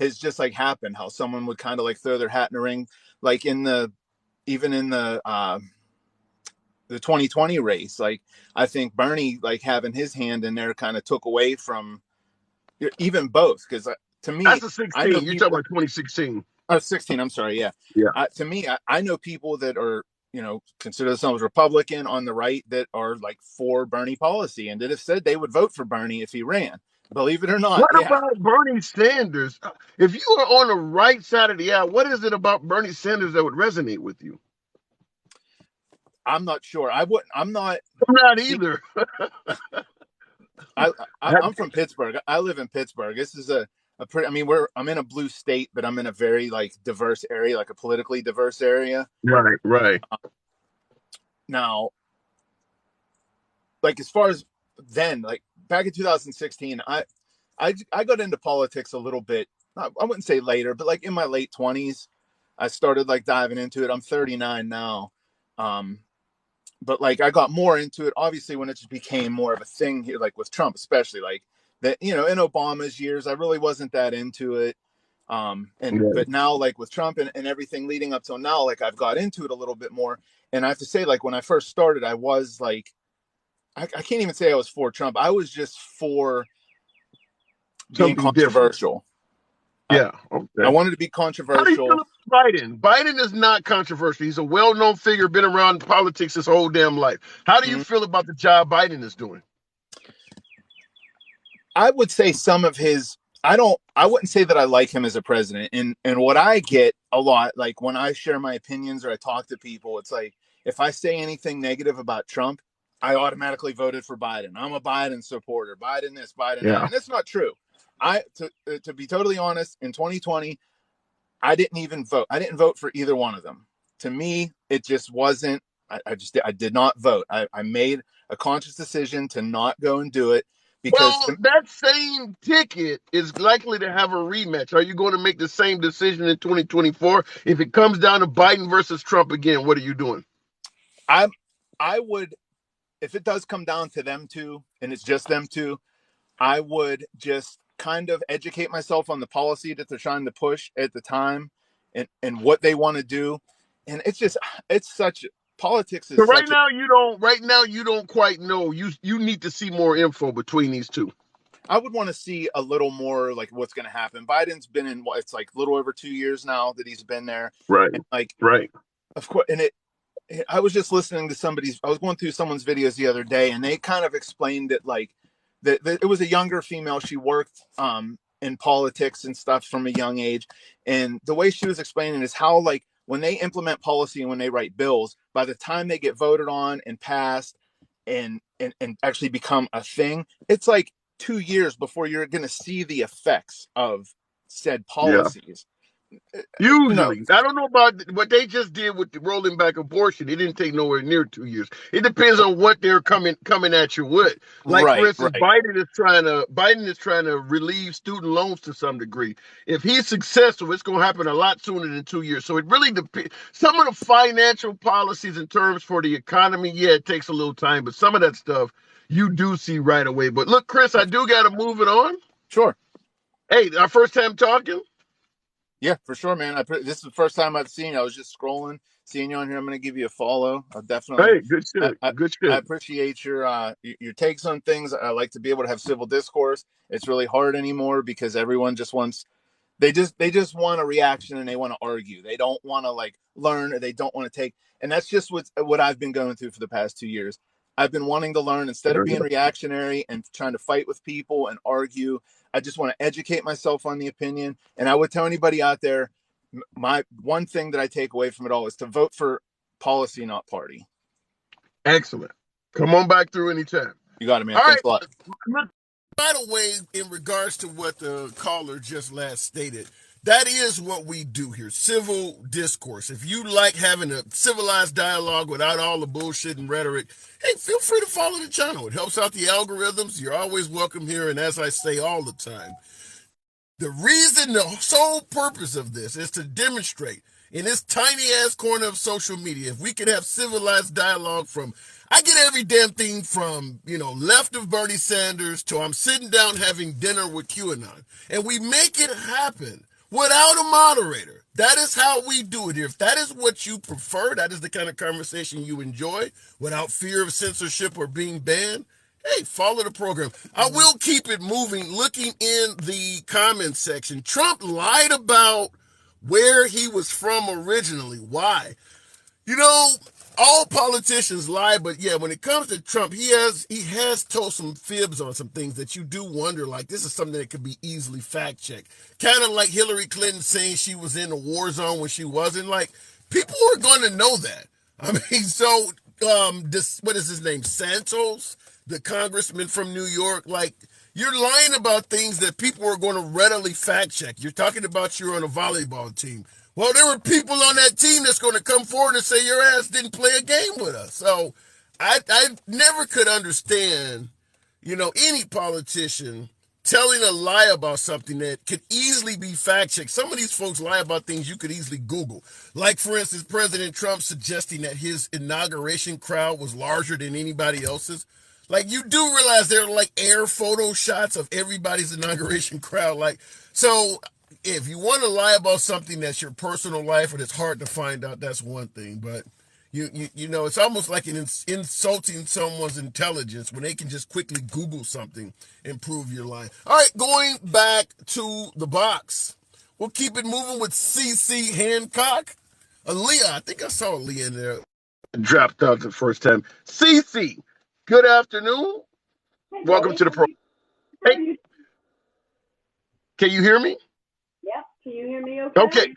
has just like happened, how someone would kind of like throw their hat in the ring, like even in the 2020 race. Like I think Bernie like having his hand in there kind of took away from even both, because to me, That's a I know 16. You're talking people. about 2016. 16. I'm sorry. Yeah. Yeah. To me, I know people that are, consider themselves Republican on the right that are like for Bernie policy and that have said they would vote for Bernie if he ran. Believe it or not. What Yeah. about Bernie Sanders? If you are on the right side of the aisle, what is it about Bernie Sanders that would resonate with you? I'm not sure. I'm not. I'm not either. I'm from Pittsburgh. I live in Pittsburgh. This is a pretty, I mean, I'm in a blue state, but I'm in a very like diverse area, like a politically diverse area. Right, right. Now, like as far as then, like back in 2016, I got into politics a little bit. I wouldn't say later, but like in my late 20s, I started like diving into it. I'm 39 now. But like I got more into it obviously when it just became more of a thing here, like with Trump, especially like that, in Obama's years, I really wasn't that into it. But now like with Trump and everything leading up till now, like I've got into it a little bit more. And I have to say, like when I first started, I was like, I can't even say I was for Trump. I was just for being Something different. controversial. Yeah. Okay. I wanted to be How do you controversial. feel about Biden? Biden is not controversial. He's a well-known figure, been around politics his whole damn life. How do you feel about the job Biden is doing? I would say some of his, I wouldn't say that I like him as a president. And what I get a lot, like when I share my opinions or I talk to people, it's like, if I say anything negative about Trump, I automatically voted for Biden. I'm a Biden supporter. Biden this, Biden that. And that's not true. To be totally honest, in 2020, I didn't even vote. I didn't vote for either one of them. To me, it just wasn't, I did not vote. I made a conscious decision to not go and do it because that same ticket is likely to have a rematch. Are you going to make the same decision in 2024? If it comes down to Biden versus Trump again, what are you doing? I would, if it does come down to them two, and it's just them two, I would just kind of educate myself on the policy that they're trying to push at the time, and what they want to do. And it's such, politics So is such a, right now you don't quite know. You need to see more info between these two. I would want to see a little more like what's going to happen. Biden's been in, it's like a little over 2 years now that he's been there. Right. And like, Right. of course, and I was just listening to I was going through someone's videos the other day, and they kind of explained it like that it was a younger female. She worked in politics and stuff from a young age. And the way she was explaining is how, like, when they implement policy and when they write bills, by the time they get voted on and passed and actually become a thing, it's like 2 years before you're going to see the effects of said policies. Usually, I don't know about what they just did with the rolling back abortion. It didn't take nowhere near 2 years. It depends on what they're coming at you with. Like, for instance, Biden is trying to relieve student loans to some degree. If he's successful, it's going to happen a lot sooner than 2 years. So it really depends. Some of the financial policies in terms for the economy, yeah, it takes a little time, but some of that stuff you do see right away. But look, Chris, I do got to move it on. Sure. Hey, our first time talking. Yeah, for sure, man. This is the first time I've seen you. I was just scrolling, seeing you on here. I'm going to give you a follow. I'll definitely. Hey, good shit. Good shit. I appreciate your takes on things. I like to be able to have civil discourse. It's really hard anymore because everyone just wants. They just want a reaction and they want to argue. They don't want to like learn, or they don't want to take. And that's just what I've been going through for the past 2 years. I've been wanting to learn instead of being reactionary and trying to fight with people and argue. I just want to educate myself on the opinion. And I would tell anybody out there, my one thing that I take away from it all is to vote for policy, not party. Excellent. Come on back through anytime. You got it, man. All Thanks right. a lot. By the way, in regards to what the caller just last stated, that is what we do here, civil discourse. If you like having a civilized dialogue without all the bullshit and rhetoric, hey, feel free to follow the channel. It helps out the algorithms. You're always welcome here. And as I say all the time, the reason, the sole purpose of this is to demonstrate in this tiny ass corner of social media, if we can have civilized dialogue from, I get every damn thing from, left of Bernie Sanders to I'm sitting down having dinner with QAnon, and we make it happen without a moderator. That is how we do it here. If that is what you prefer, that is the kind of conversation you enjoy without fear of censorship or being banned, hey, follow the program. I will keep it moving. Looking in the comments section, Trump lied about where he was from originally. Why? All politicians lie, but yeah, when it comes to Trump, he has told some fibs on some things that you do wonder, like, this is something that could be easily fact-checked. Kind of like Hillary Clinton saying she was in a war zone when she wasn't. Like, people are going to know that. I mean, so, what is his name? Santos, the congressman from New York, like, you're lying about things that people are going to readily fact-check. You're talking about you're on a volleyball team. Well, there were people on that team that's going to come forward and say your ass didn't play a game with us. So I never could understand, any politician telling a lie about something that could easily be fact-checked. Some of these folks lie about things you could easily Google. Like, for instance, President Trump suggesting that his inauguration crowd was larger than anybody else's. Like, you do realize there are, like, air photo shots of everybody's inauguration crowd. Like, so if you want to lie about something that's your personal life and it's hard to find out, that's one thing. But, it's almost like insulting someone's intelligence when they can just quickly Google something and prove you're lying. All right, going back to the box. We'll keep it moving with CC Hancock. Aaliyah, I think I saw Aaliyah in there. Dropped out the first time. CC, good afternoon. Hey, welcome to the program. Hey, can you hear me? Yep. Can you hear me okay? Okay.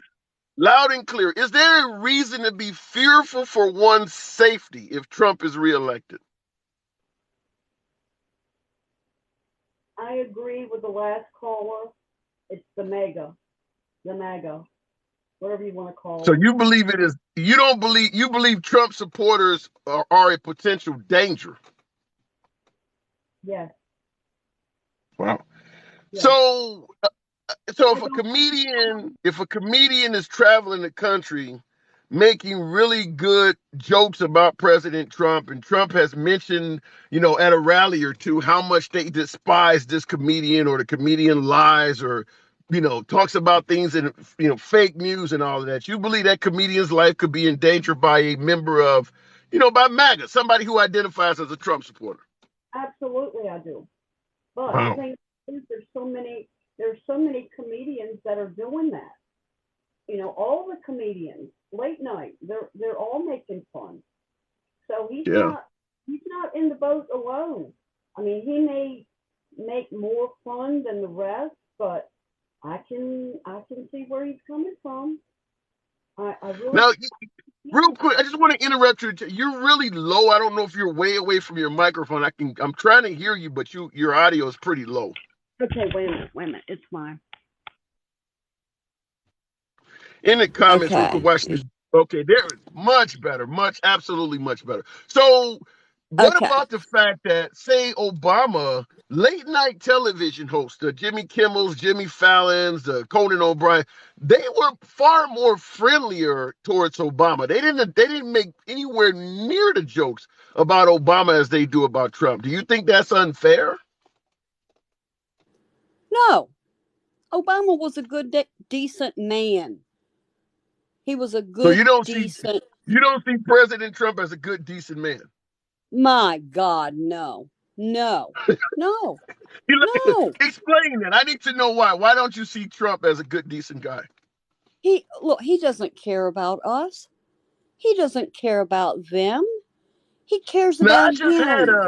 Loud and clear. Is there a reason to be fearful for one's safety if Trump is reelected? I agree with the last caller. It's the maga, whatever you want to call it. So you believe it is, you believe Trump supporters are a potential danger? Yes. Wow. Yes. So if a comedian is traveling the country making really good jokes about President Trump, and Trump has mentioned, at a rally or two, how much they despise this comedian, or the comedian lies, or talks about things in fake news and all of that. You believe that comedian's life could be endangered by a member of, by MAGA, somebody who identifies as a Trump supporter? Absolutely, I do. But the Wow. thing is, there's so many comedians that are doing that. All the comedians, late night, they're all making fun. So he's Yeah. not he's not in the boat alone. I mean, he may make more fun than the rest, but I can see where he's coming from. I really Now, real quick, I just want to interrupt you. You're really low. I don't know if you're way away from your microphone. I'm trying to hear you, but your audio is pretty low. okay. Wait a minute. It's fine. In the comments, we could Okay. watch this. Okay, there is much better, absolutely much better. So, what Okay. about the fact that, say, Obama, late night television hosts, the Jimmy Kimmel's, Jimmy Fallon's, the Conan O'Brien, they were far more friendlier towards Obama. They didn't make anywhere near the jokes about Obama as they do about Trump. Do you think that's unfair? No, Obama was a good, decent man. He was a So good, decent. you don't see President Trump as a good, decent man. My God, no, no, no, no. Explain that. I need to know why. Why don't you see Trump as a good, decent guy? He doesn't care about us. He doesn't care about them. He cares Now, about him.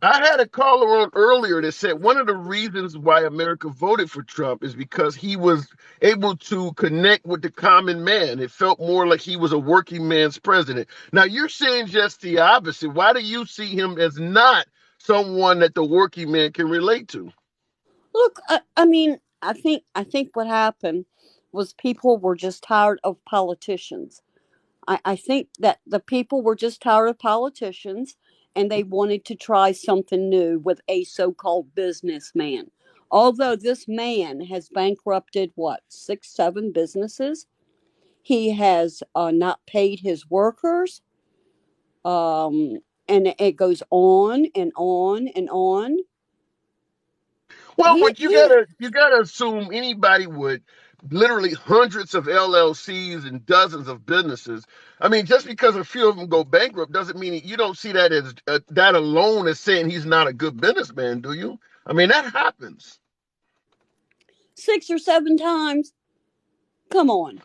I had a caller on earlier that said one of the reasons why America voted for Trump is because he was able to connect with the common man. It felt more like he was a working man's president. Now, you're saying just the opposite. Why do you see him as not someone that the working man can relate to? Look, I mean, I think what happened was people were just tired of politicians. I think that the people were just tired of politicians and they wanted to try something new with a so called businessman. Although this man has bankrupted, what, six, seven businesses? He has not paid his workers. And it goes on and on and on. Well, but He you gotta assume anybody would, literally hundreds of LLCs and dozens of businesses. I mean, just because a few of them go bankrupt doesn't mean you don't see that as that alone as saying he's not a good businessman, do you? I mean, that happens. six or seven times. Come on.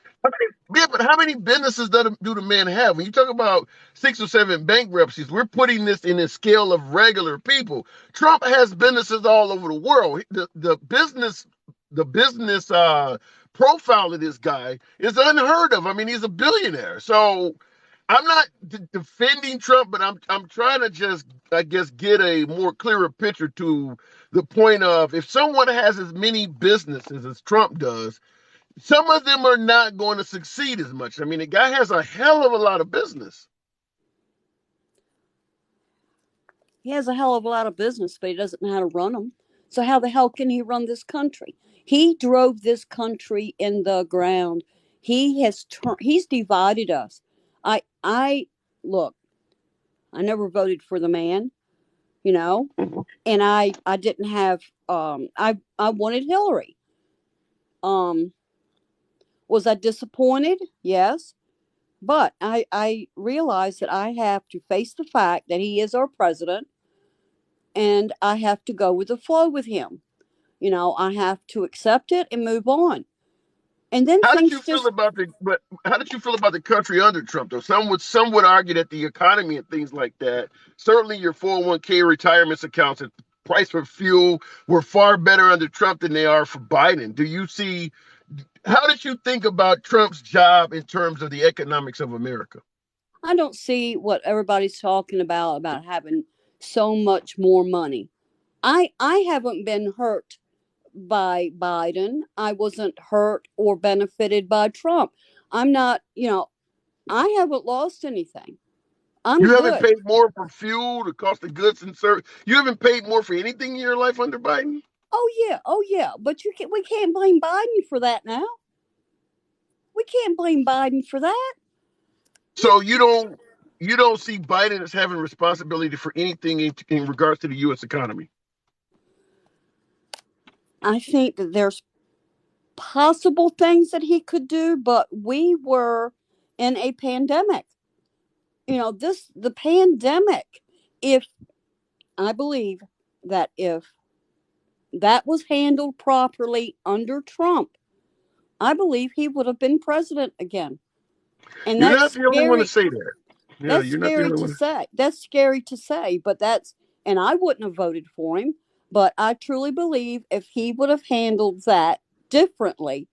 Yeah, but how many businesses do the man have? When you talk about 6 or 7 bankruptcies, we're putting this in a scale of regular people. Trump has businesses all over the world. The business profile of this guy is unheard of. I mean, he's a billionaire. So I'm not defending Trump, but I'm trying to just, I guess, get a more clearer picture to the point of, if someone has as many businesses as Trump does, some of them are not going to succeed as much. I mean, the guy has a hell of a lot of business. He has a hell of a lot of business, but he doesn't know how to run them. So how the hell can he run this country? He drove this country in the ground. He's divided us. I look. I never voted for the man, you know, and I didn't have I wanted Hillary. Um, was I disappointed? Yes, but I realized that I have to face the fact that he is our president, and I have to go with the flow with him. I have to accept it and move on. And then How did you things feel just, about the country under Trump though? Some would argue that the economy and things like that, certainly your 401k retirement accounts and price for fuel were far better under Trump than they are for Biden. How did you think about Trump's job in terms of the economics of America? I don't see what everybody's talking about having so much more money. I haven't been hurt by Biden. I wasn't hurt or benefited by Trump. I'm not, I haven't lost anything. I'm You haven't good. paid more for fuel, the cost of goods and service. You haven't paid more for anything in your life under Biden? Oh yeah, but we can't blame Biden for that now. We can't blame Biden for that. So you don't see Biden as having responsibility for anything in regards to the U.S. economy. I think that there's possible things that he could do, but we were in a pandemic. The pandemic, if I believe that if that was handled properly under Trump, I believe he would have been president again. And You're that's not the only one to scary. say that. Yeah, That's you're not the scary only to one. say. That's scary to say, but and I wouldn't have voted for him, but I truly believe if he would have handled that differently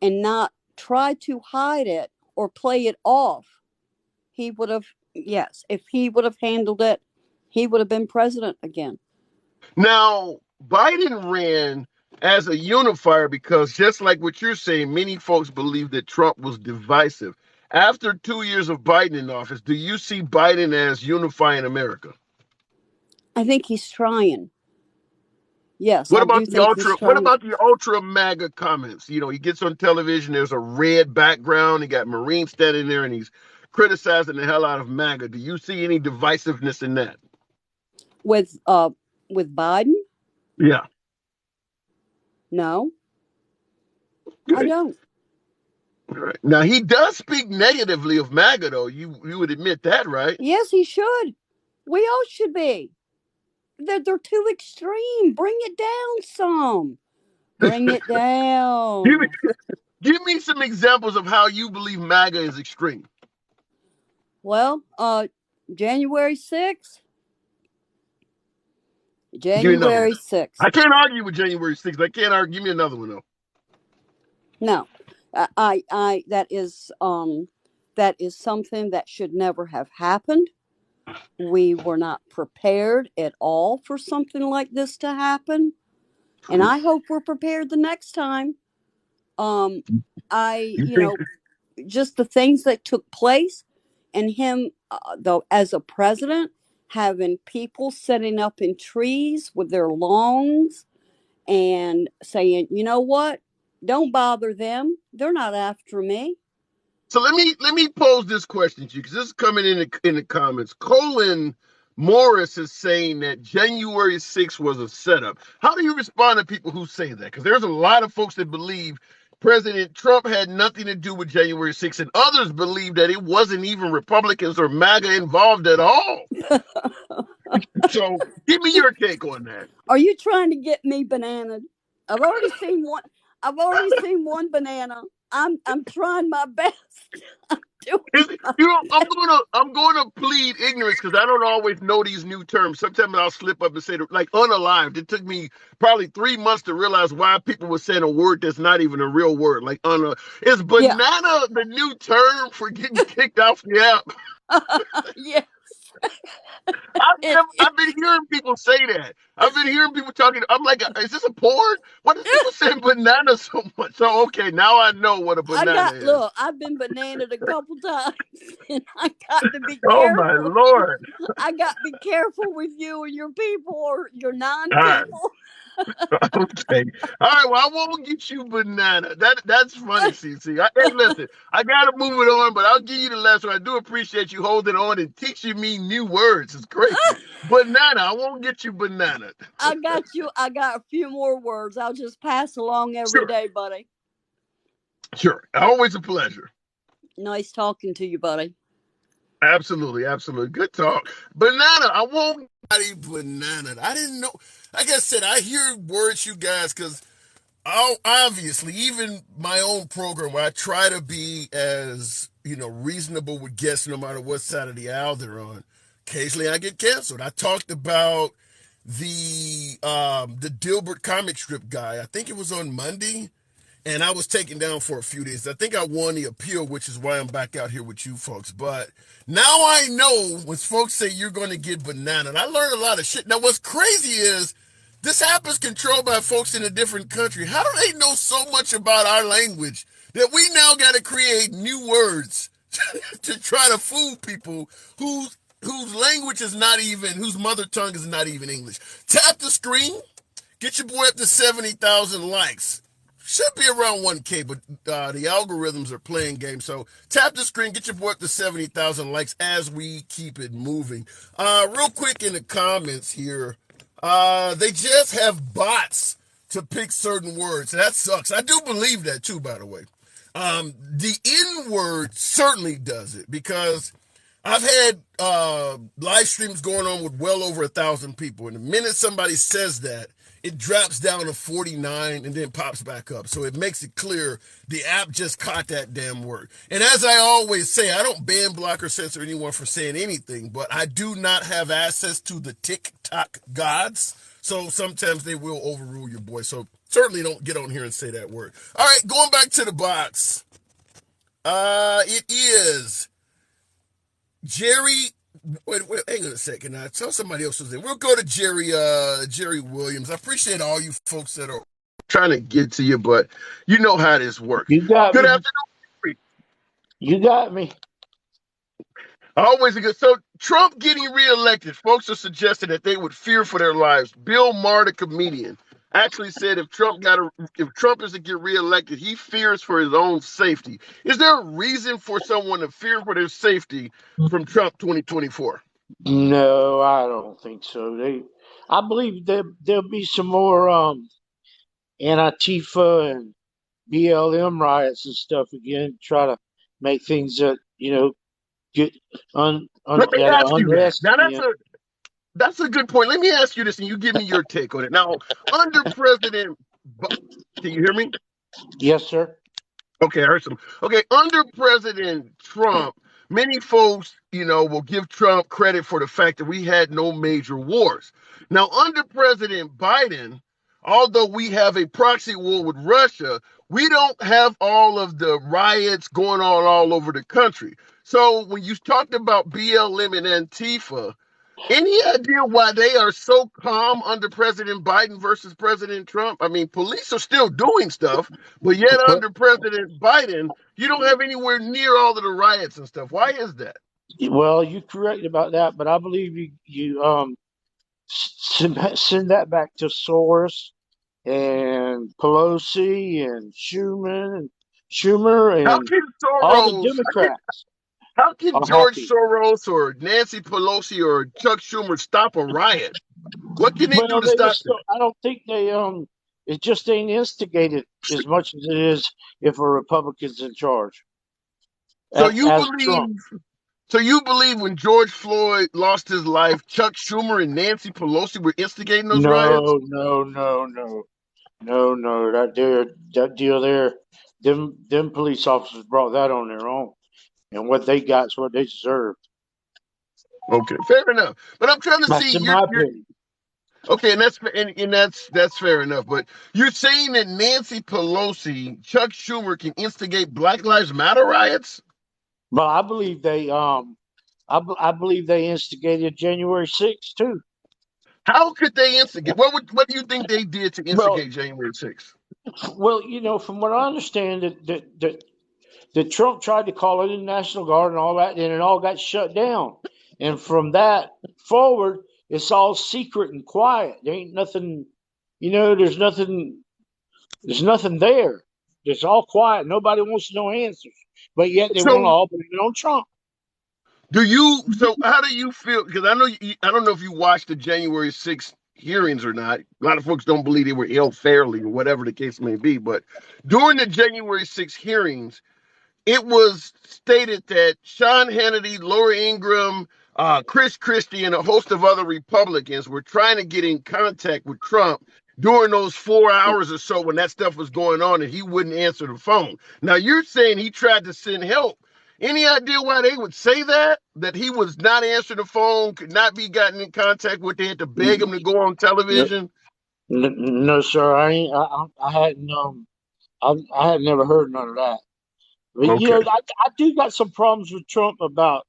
and not tried to hide it or play it off, he would have, yes, if he would have handled it, he would have been president again. Now, Biden ran as a unifier because, just like what you're saying, many folks believe that Trump was divisive. After 2 years of Biden in office, do you see Biden as unifying America? I think he's trying. Yes, What I about do the think he's ultra? What trying. about the ultra MAGA comments? He gets on television. There's a red background. He got Marines standing there, and he's criticizing the hell out of MAGA. Do you see any divisiveness in that? With Biden? Yeah. No, I Okay. don't. All right. Now he does speak negatively of MAGA, though. You would admit that, right? Yes, he should. We all should be. They're too extreme. Bring it down some. Bring it give me down. give me some examples of how you believe MAGA is extreme. Well, January 6th. Give me another one. January 6th. I can't argue with January 6th. I can't argue. Give me another one though. No. That is something that should never have happened. We were not prepared at all for something like this to happen. And I hope we're prepared the next time. Um, You think just the things that took place, and him, though, as a president, having people sitting up in trees with their lawns and saying, you know what? Don't bother them. They're not after me. so? Let me pose this question to you because this is coming in the comments. Colin Morris is saying that January 6th was a setup. How do you respond to people who say that? Because there's a lot of folks that believe President Trump had nothing to do with January 6th, and others believe that it wasn't even Republicans or MAGA involved at all. So give me your take on that. Are you trying to get me bananaed? I've already seen one. I've already seen one banana. I'm trying my best. I'm doing my I'm gonna plead ignorance because I don't always know these new terms. Sometimes I'll slip up and say like unalived. It took me probably 3 months to realize why people were saying a word that's not even a real word. Like is yeah. banana the new term for getting kicked off the app? Yes. I've, It, never, it, I've been hearing people say that. I've been hearing people talking. I'm like, is this a porn? What is people saying banana so much? So okay, now I know what a banana is. I've been bananaed a couple times, and I got to be Oh my careful. lord! I got to be careful with you and your people or your non All right. people. Okay. All right. Well, I won't get you banana. That's funny, CC. Hey, listen, I gotta move it on, but I'll give you the last one. I do appreciate you holding on and teaching me new words. It's great. Banana. I won't get you banana. I got you. I got a few more words. I'll just pass along every Sure. day, buddy. Sure. Always a pleasure. Nice talking to you, buddy. Absolutely. Absolutely. Good talk. Banana. I won't. Banana. I didn't know. Like I said, I hear words, you guys, because obviously, even my own program where I try to be as reasonable with guests, no matter what side of the aisle they're on. Occasionally, I get canceled. I talked about the Dilbert comic strip guy. I think it was on Monday, and I was taken down for a few days. I think I won the appeal, which is why I'm back out here with you folks. But now I know when folks say you're going to get banana, and I learned a lot of shit. Now, what's crazy is this app is controlled by folks in a different country. How do they know so much about our language that we now got to create new words to try to fool people whose language is not even, whose mother tongue is not even English? Tap the screen, get your boy up to 70,000 likes. Should be around 1K, but the algorithms are playing games. So tap the screen, get your boy up to 70,000 likes as we keep it moving. Real quick in the comments here, they just have bots to pick certain words. That sucks. I do believe that too, by the way. The N word certainly does it because I've had live streams going on with well over 1,000 people, and the minute somebody says that, it drops down to 49 and then pops back up. So it makes it clear the app just caught that damn word. And as I always say, I don't ban, block, or censor anyone for saying anything, but I do not have access to the TikTok gods. So sometimes they will overrule your boy. So certainly don't get on here and say that word. All right, going back to the box. It is Jerry. Wait, hang on a second. I tell somebody else was in. We'll go to Jerry Williams. I appreciate all you folks that are trying to get to you, but you know how this works. You got Good me. afternoon. You got me. Always a good. So Trump getting reelected, folks are suggesting that they would fear for their lives. Bill Maher, the comedian, actually said if Trump is to get reelected, he fears for his own safety. Is there a reason for someone to fear for their safety from Trump 2024? No, I don't think so. I believe there'll be some more Antifa and BLM riots and stuff again. Try to make things that get Let me ask you that. unrest Now again. that's a good point. Let me ask you this, and you give me your take on it. Now, under President, can you hear me? Yes, sir. Okay, I heard some. Okay, under President Trump, many folks, will give Trump credit for the fact that we had no major wars. Now, under President Biden, although we have a proxy war with Russia, we don't have all of the riots going on all over the country. So when you talked about BLM and Antifa, any idea why they are so calm under President Biden versus President Trump? I mean, police are still doing stuff, but yet Well, under President Biden, you don't have anywhere near all of the riots and stuff. Why is that? well, you're correct about that, but I believe you send that back to Soros and Pelosi and Schumer How and can all the Soros, Democrats how can are George happy. Soros or Nancy Pelosi or Chuck Schumer stop a riot? What can they do Well, to stop that? I don't think it just ain't instigated as much as it is if a Republican's in charge, So you as believe, Trump. so you believe when George Floyd lost his life, Chuck Schumer and Nancy Pelosi were instigating those riots? No, no, no, no, no. That deal there, them police officers brought that on their own, and what they got is what they deserve. Okay, fair enough. But I'm trying to That's see in you're my you're opinion. okay, and that's fair enough. But you're saying that Nancy Pelosi, Chuck Schumer can instigate Black Lives Matter riots? But I believe I believe they instigated January 6th too. How could they instigate? What do you think they did to Well, instigate January 6th? from what I understand, that Trump tried to call it the National Guard and all that, and it all got shut down. And from that forward, it's all secret and quiet. There ain't nothing, there's nothing there. It's all quiet. Nobody wants no answers. But yet they want to So all blame it on Trump. so how do you feel? Because I don't know if you watched the January 6th hearings or not. A lot of folks don't believe they were held fairly or whatever the case may be. But during the January 6th hearings, it was stated that Sean Hannity, Laura Ingraham, Chris Christie, and a host of other Republicans were trying to get in contact with Trump during those 4 hours or so when that stuff was going on, and he wouldn't answer the phone. Now you're saying he tried to send help. Any idea why they would say that? That he was not answering the phone, could not be gotten in contact with, they had to beg him to go on No, television? no, sir. I ain't. I hadn't. I had never heard none of that. But Okay. I do got some problems with Trump about.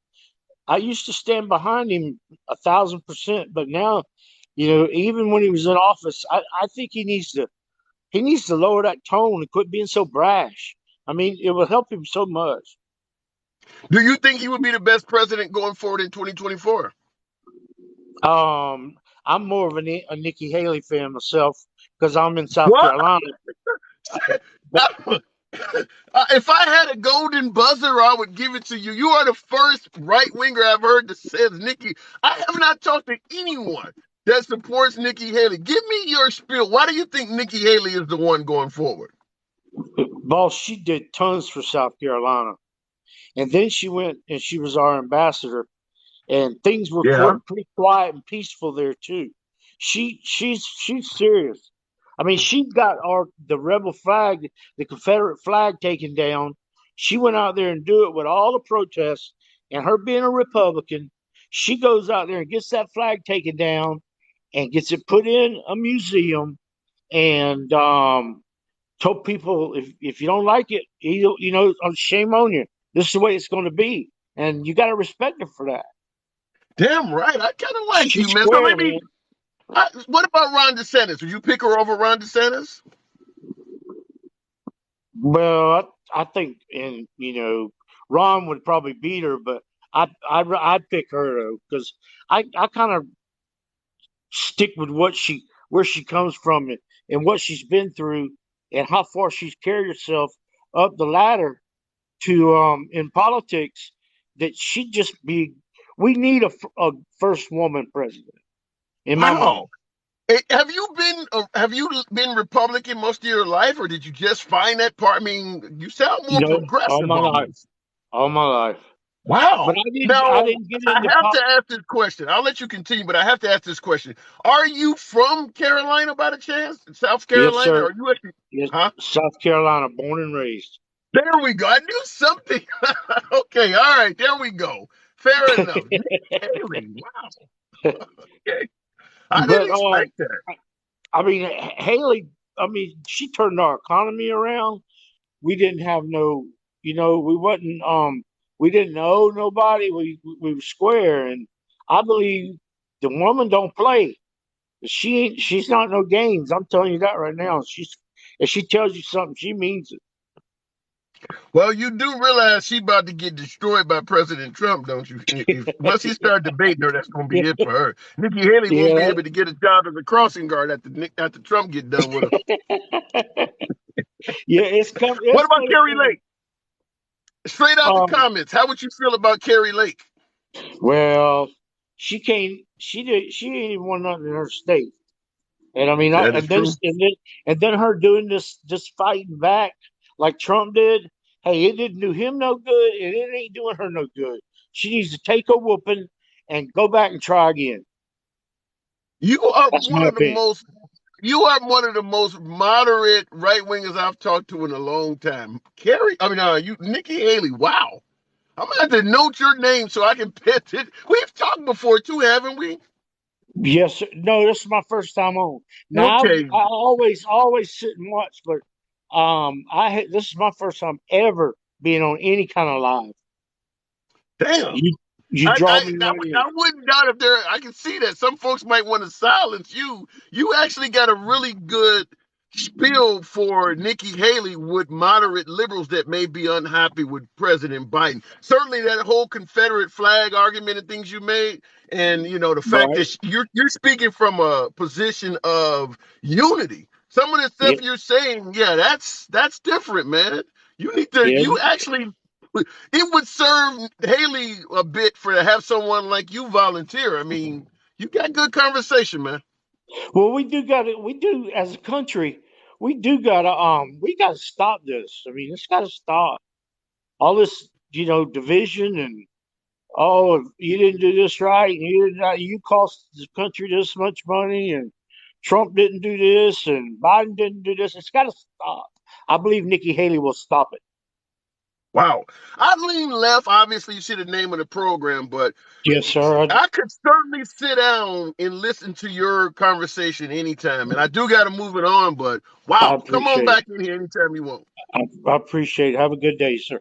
I used to stand behind him 1,000%, but now, even when he was in office, I think he needs to lower that tone and quit being so brash. I mean, it will help him so much. Do you think he would be the best president going forward in 2024? I'm more of a Nikki Haley fan myself because I'm in South What? Carolina. If I had a golden buzzer, I would give it to you. You are the first right winger I've heard that says Nikki. I have not talked to anyone that supports Nikki Haley. Give me your spiel. Why do you think Nikki Haley is the one going forward? Boss, she did tons for South Carolina, and then she went and she was our ambassador, and things Yeah. went pretty quiet and peaceful there too. She's serious. I mean, she got the rebel flag, the Confederate flag taken down. She went out there and do it with all the protests, and her being a Republican, she goes out there and gets that flag taken down and gets it put in a museum and told people if you don't like it, shame on you. This is the way it's going to be, and you got to respect her for that. Damn right. I kind of like you, She's man. So square, let me. man. What about Ron DeSantis? Would you pick her over Ron DeSantis? Well, I think, and Ron would probably beat her, but I'd pick her though because I kind of stick with where she comes from and what she's been through and how far she's carried herself up the ladder to in politics that she'd just be. We need a first woman president in my mind. Wow. Have you been Republican most of your life, or did you just find that part? I mean, you sound more No, all progressive my life, almost. all my life. But Wow. I Now, didn't get I into have to ask this question. I'll let you continue, but I have to ask this question. Are you from Carolina by the chance? South Yes, Carolina? sir. Are you actually, Yes, huh? South Carolina, born and raised. There we go. I knew something. Okay, all right, there we go. Fair enough. Nick Haley. Wow. Okay. I But didn't expect that. I mean, Haley. I mean, she turned our economy around. We didn't have no, we didn't owe nobody. We were square, and I believe the woman don't play. She's not no games. I'm telling you that right now. If she tells you something, she means it. Well, you do realize she about to get destroyed by President Trump, don't you? If once he start debating her, that's going to be it for her. Nikki Haley won't be Yeah. able to get a job as a crossing guard after Trump get done with her. Yeah, it's come. What It's about gonna Carrie come. Lake? Straight out the Um, comments, how would you feel about Carrie Lake? well, she can't. She did. She ain't even won nothing in her state. And I mean, That is true. and then her doing this fighting back like Trump did. Hey, it didn't do him no good, and it ain't doing her no good. She needs to take a whooping and go back and try again. You are That's one my of the opinion. most you are one of the most moderate right wingers I've talked to in a long time. Nikki Haley. Wow. I'm gonna have to note your name so I can pitch it. We've talked before too, haven't we? Yes, sir. No, this is my first time on. Now Okay. I always sit and watch, but this is my first time ever being on any kind of live. Damn. You I, draw I me I right in. I wouldn't doubt if there. I can see that some folks might want to silence you. You actually got a really good spiel for Nikki Haley with moderate liberals that may be unhappy with President Biden. Certainly, that whole Confederate flag argument and things you made, and the fact Right. that you're speaking from a position of unity. Some of the Yeah. stuff you're saying, yeah, that's different, man. You need to. Yeah. You actually it would serve Haley a bit for to have someone like you volunteer. I mean, you got good conversation, man. Well, we do got to. We do as a country. We do got to. We got to stop this. I mean, it's got to stop all this. Division and you didn't do this right. And you didn't. You cost the country this much money, and Trump didn't do this, and Biden didn't do this. It's got to stop. I believe Nikki Haley will stop it. Wow. I lean left. Obviously, you see the name of the program, but Yes, sir. I could certainly sit down and listen to your conversation anytime. And I do got to move it on, but I wow, come on appreciate it. back in here anytime you want. I appreciate it. Have a good day, sir.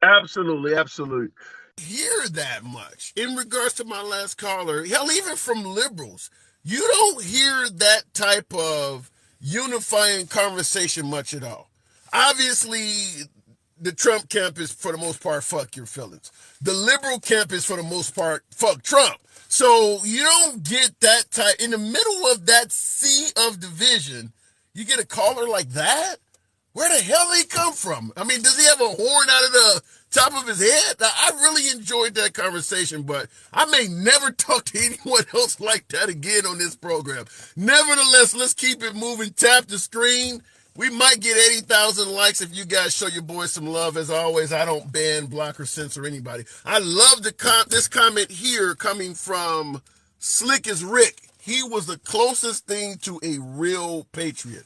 Absolutely, absolutely. Hear that much in regards to my last caller. Hell, even from liberals, you don't hear that type of unifying conversation much at all. Obviously, the Trump camp is for the most part fuck your feelings. The liberal camp is for the most part fuck Trump. So you don't get that type in the middle of that sea of division. You get a caller like that. Where the hell did he come from? I mean, does he have a horn out of the top of his head? I really enjoyed that conversation, but I may never talk to anyone else like that again on this program. Nevertheless, let's keep it moving. Tap the screen. We might get 80,000 likes if you guys show your boys some love. As always, I don't ban, block, or censor anybody. I love this comment here coming from Slick as Rick. He was the closest thing to a real patriot.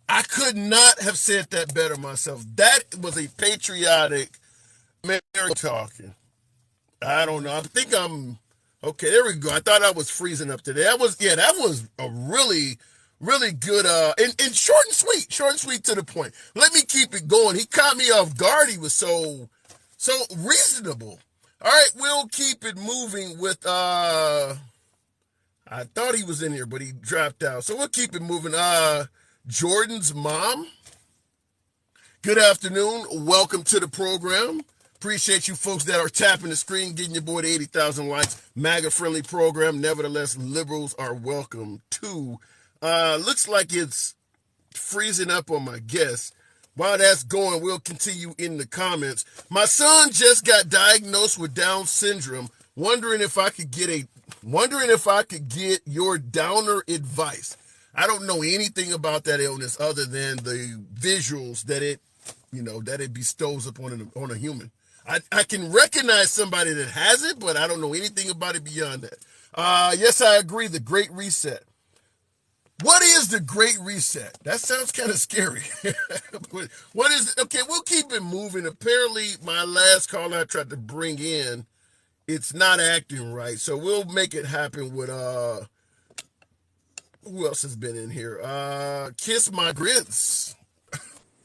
I could not have said that better myself. That was a patriotic American talking. I don't know. I think I'm okay. There we go. I thought I was freezing up today. That was a really, really good and short and sweet to the point. Let me keep it going. He caught me off guard. He was so reasonable. All right, we'll keep it moving with I thought he was in here, but he dropped out. So we'll keep it moving. Jordan's mom. Good afternoon. Welcome to the program. Appreciate you folks that are tapping the screen, getting your boy to 80,000 likes. MAGA-friendly program. Nevertheless, liberals are welcome too. Looks like it's freezing up on my guest. While that's going, we'll continue in the comments. My son just got diagnosed with Down syndrome. Wondering if I could get your downer advice. I don't know anything about that illness other than the visuals that it bestows upon a human. I can recognize somebody that has it, but I don't know anything about it beyond that. Yes, I agree. The Great Reset. What is the Great Reset? That sounds kind of scary. What is it? Okay, we'll keep it moving. Apparently, my last call I tried to bring in, it's not acting right. So we'll make it happen with who else has been in here? Kiss My Grits.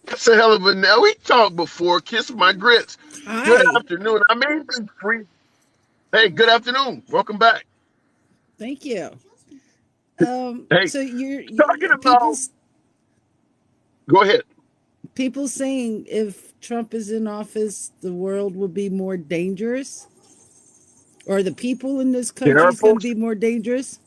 That's a hell of a now. We talked before. Kiss My Grits. Good Hi, afternoon. I may be free. Hey, good afternoon. Welcome back. thank you. Hey, So you're talking people about. Go ahead. people saying if Trump is in office, the world will be more dangerous, or the people in this There country are is going to folks. be more dangerous.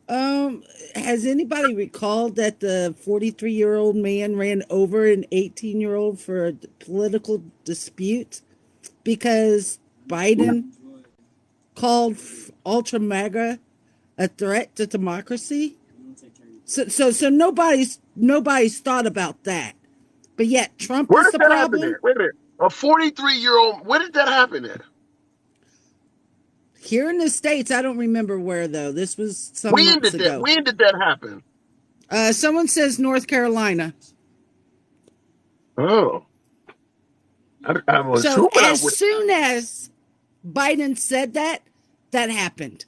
Has anybody recalled that the 43-year-old man ran over an 18-year-old for a political dispute because Biden called ultra maga a threat to democracy? So nobody's thought about that. But yet Trump Where is did the that happen problem. at? Wait a minute. A 43-year-old. Where did that happen at? Here in the States, I don't remember where though. This was some When months did that? ago. When did that happen? Someone says North Carolina. Oh, I was So hoping I as would. soon as Biden said that, that happened.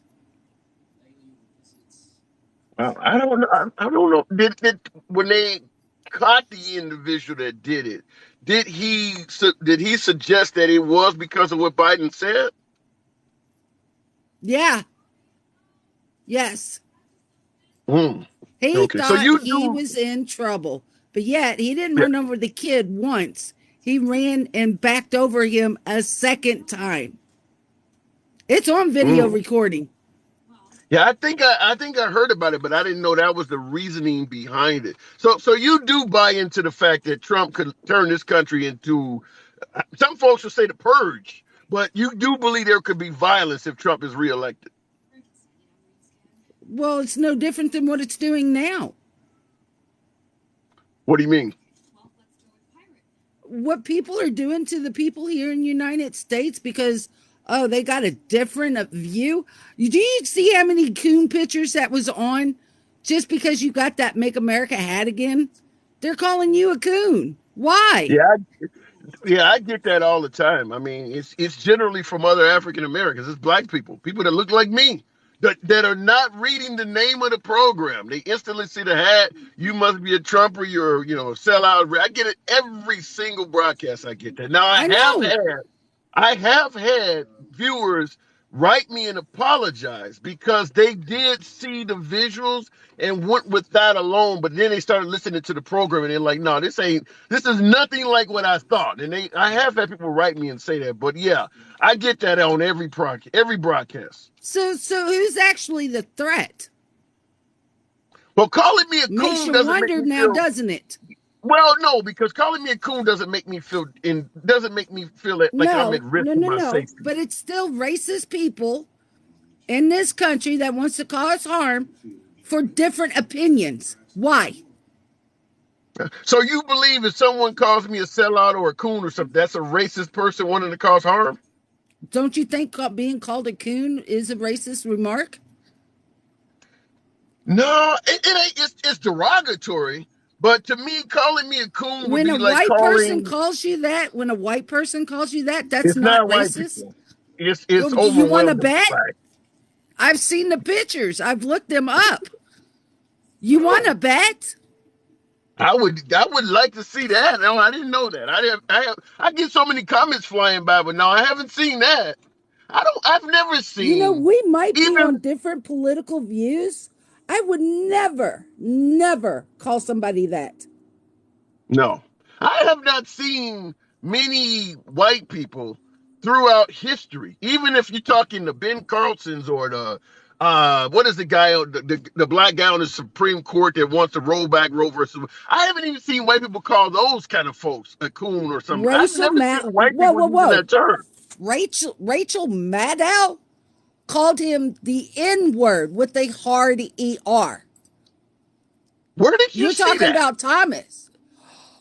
I don't know. I don't know. Did when they caught the individual that did it? Did he suggest that it was because of what Biden said? Yeah. Yes. Hmm. He Okay, so thought you he do. was in trouble, but yet he didn't Yeah. run over the kid once. He ran and backed over him a second time. It's on video Mm. recording. Yeah, I think I heard about it, but I didn't know that was the reasoning behind it. So you do buy into the fact that Trump could turn this country into some folks will say the purge, but you do believe there could be violence if Trump is reelected. Well, it's no different than what it's doing now. What do you mean? What people are doing to the people here in the United States because they got a different view. Do you see how many coon pictures that was on just because you got that Make America hat again? They're calling you a coon. Why? Yeah, yeah, I get that all the time. I mean, it's generally from other African Americans. It's black people that look like me, that are not reading the name of the program. They instantly see the hat. You must be a Trumper. You're, a sellout. I get it every single broadcast. I get that. Now I know. I have had viewers write me and apologize because they did see the visuals and went with that alone, but then they started listening to the program and they're like, no, this is nothing like what I thought. And I have had people write me and say that, but yeah, I get that on every broadcast. So who's actually the threat? But calling me a Makes coon you doesn't make wonder me now, feel. doesn't it? Well, no, because calling me a coon doesn't make me feel like I'm at No, risk no, for no, my no. safety. But it's still racist people in this country that wants to cause harm for different opinions. Why? So you believe if someone calls me a sellout or a coon or something, that's a racist person wanting to cause harm? Don't you think being called a coon is a racist remark? No, it ain't. It's derogatory. But to me, calling me a coon would When a be like white person calling. calls you that, when a white person calls you that, that's It's not not white racist. people. It's You want to overwhelming bet? black. I've seen the pictures. I've looked them up. You want to bet? I would like to see that. No, I didn't know that. I get so many comments flying by, but no, I haven't seen that. I've never You know, seen we might be even. on different political views. I would never, never call somebody that. No, I have not seen many white people throughout history. Even if you're talking the Ben Carlsons or the what is the guy the black guy on the Supreme Court that wants to roll back Roe versus. I haven't even seen white people call those kind of folks a coon or something. I've Rachel never seen white Whoa, people whoa, using whoa. that term. Rachel Maddow called him the N word with a hard ER. Where did you You're see talking that? about Thomas.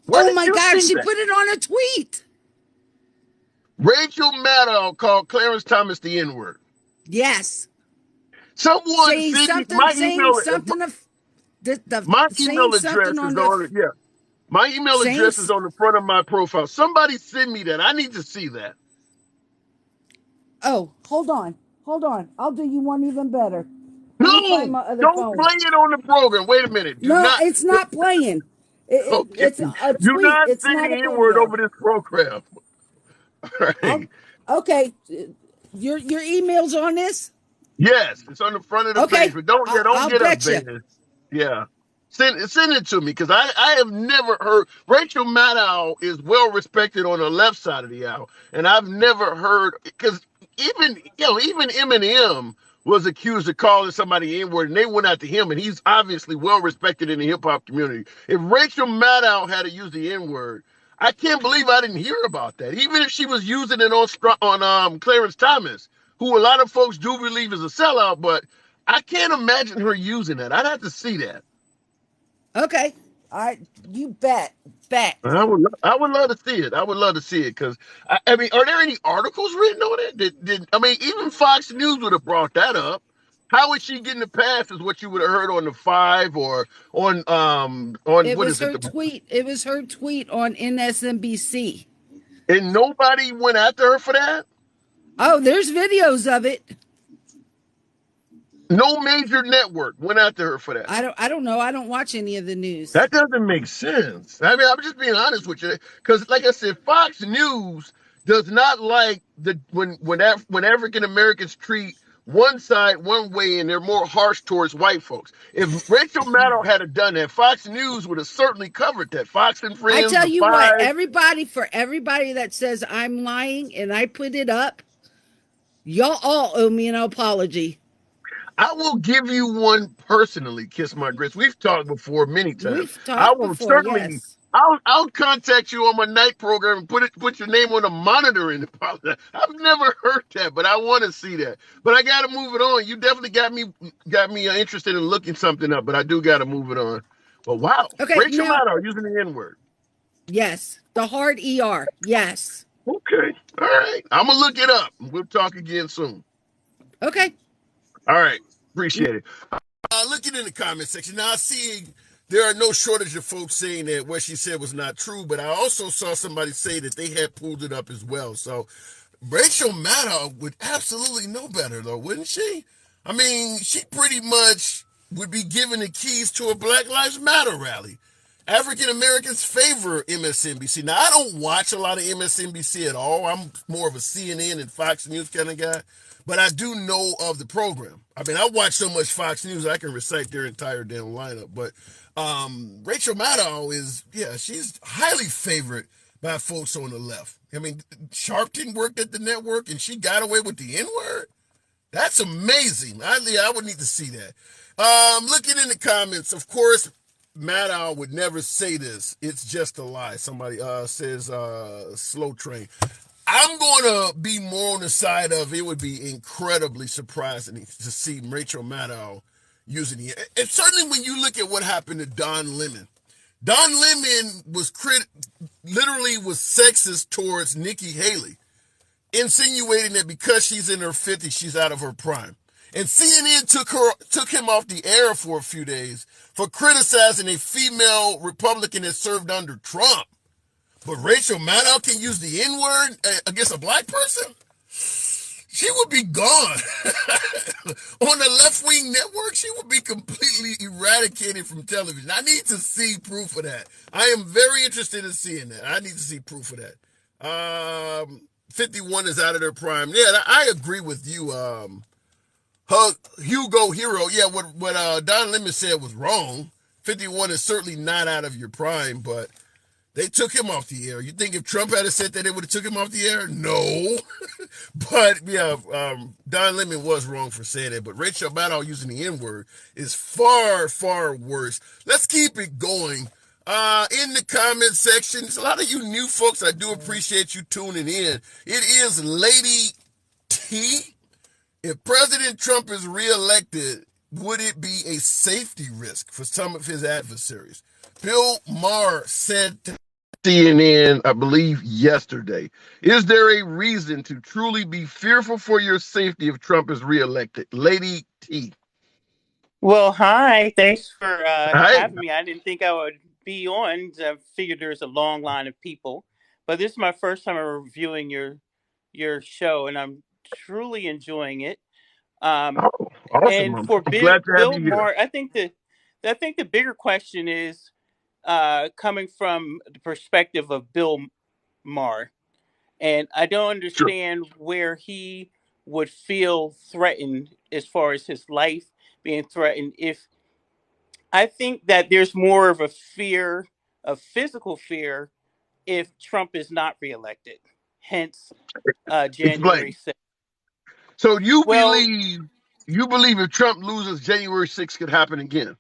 Where Oh did my you God, see she that? put it on a tweet. Rachel Maddow called Clarence Thomas the N word. Yes. Someone sent me Saying something of my saying email something address on is the on it. Yeah. My email saying address is on the front of my profile. Somebody send me that. I need to see that. oh, hold on. Hold on. I'll do you one even better. Let me find No, my other don't phone. play it on the program. Wait a minute. Do No, not. it's not playing. Okay. It's a Do tweet. not It's say not a the N word video. over this program. All I'll right. okay. Your email's on this? Yes, it's on the front of the page, Okay. but don't I'll get bet you. updated. Yeah. Send it to me because I have never heard Rachel Maddow is well respected on the left side of the aisle, and I've never heard because even Eminem was accused of calling somebody N word, and they went after him, and he's obviously well respected in the hip hop community. If Rachel Maddow had to use the N word, I can't believe I didn't hear about that. Even if she was using it on Clarence Thomas, who a lot of folks do believe is a sellout, but I can't imagine her using that. I'd have to see that. Okay. All right. You bet. Bet. I would love to see it. I would love to see it because I mean, are there any articles written on it? I mean, even Fox News would have brought that up. How is she getting the pass? Is what you would have heard on the Five or on It what was is it? her tweet. It was her tweet on NSNBC. And nobody went after her for that. Oh, there's videos of it. No major network went after her for that. I don't know. I don't watch any of the news. That doesn't make sense. I mean, I'm just being honest with you, because, like I said, Fox News does not like when African Americans treat one side one way and they're more harsh towards white folks. If Rachel Maddow had done that, Fox News would have certainly covered that. Fox and I Friends, tell the you what, Five. everybody that says I'm lying and I put it up, y'all all owe me an apology. I will give you one personally, Kiss My Grits. We've talked before many times. We've I talked will before, certainly. yes. I'll contact you on my night program and put your name on the monitor in the. I've never heard that, but I want to see that. But I got to move it on. You definitely got me interested in looking something up, but I do got to move it on. But wow, Okay, Rachel now, Maddow using the N word. yes, the hard ER, yes. Okay, all right. I'm gonna look it up. We'll talk again soon. Okay. All right, appreciate it. Looking in the comment section, now I see there are no shortage of folks saying that what she said was not true, but I also saw somebody say that they had pulled it up as well. So Rachel Maddow would absolutely know better, though, wouldn't she? I mean, she pretty much would be given the keys to a Black Lives Matter rally. African Americans favor MSNBC. Now, I don't watch a lot of MSNBC at all. I'm more of a CNN and Fox News kind of guy, but I do know of the program. I mean, I watch so much Fox News, I can recite their entire damn lineup. But Rachel Maddow she's highly favored by folks on the left. I mean, Sharpton worked at the network and she got away with the N word. That's amazing. I would need to see that. Looking in the comments, of course, Maddow would never say this. It's just a lie. Somebody says slow train. I'm going to be more on the side of it would be incredibly surprising to see Rachel Maddow using it. And certainly when you look at what happened to Don Lemon. Don Lemon was literally was sexist towards Nikki Haley, insinuating that because she's in her 50s, she's out of her prime. And CNN took him off the air for a few days for criticizing a female Republican that served under Trump. But Rachel Maddow can use the N-word against a black person? She would be gone. On the left-wing network, she would be completely eradicated from television. I need to see proof of that. I am very interested in seeing that. I need to see proof of that. 51 is out of their prime. Yeah, I agree with you. Hugo Hero. Yeah, what Don Lemon said was wrong. 51 is certainly not out of your prime, but they took him off the air. You think if Trump had said that, they would have took him off the air? No. But yeah, Don Lemon was wrong for saying it. But Rachel Maddow using the N-word is far, far worse. Let's keep it going. In the comment section, a lot of you new folks, I do appreciate you tuning in. It is Lady T. If President Trump is reelected, would it be a safety risk for some of his adversaries? Bill Maher said to CNN, I believe yesterday, is there a reason to truly be fearful for your safety if Trump is reelected? Lady T. Well, hi. Thanks for Hey. having me. I didn't think I would be on. I figured there's a long line of people, but this is my first time ever reviewing your show, and I'm truly enjoying it. Um, Oh, awesome. and I'm for glad to have Bill you here. Maher, I think the bigger question is coming from the perspective of Bill Maher, and I don't Sure. understand where he would feel threatened as far as his life being threatened if I think that there's more of a fear, of physical fear, if Trump is not reelected. Hence, January Explain. 6th. So Well, you believe if Trump loses, January 6th could happen again?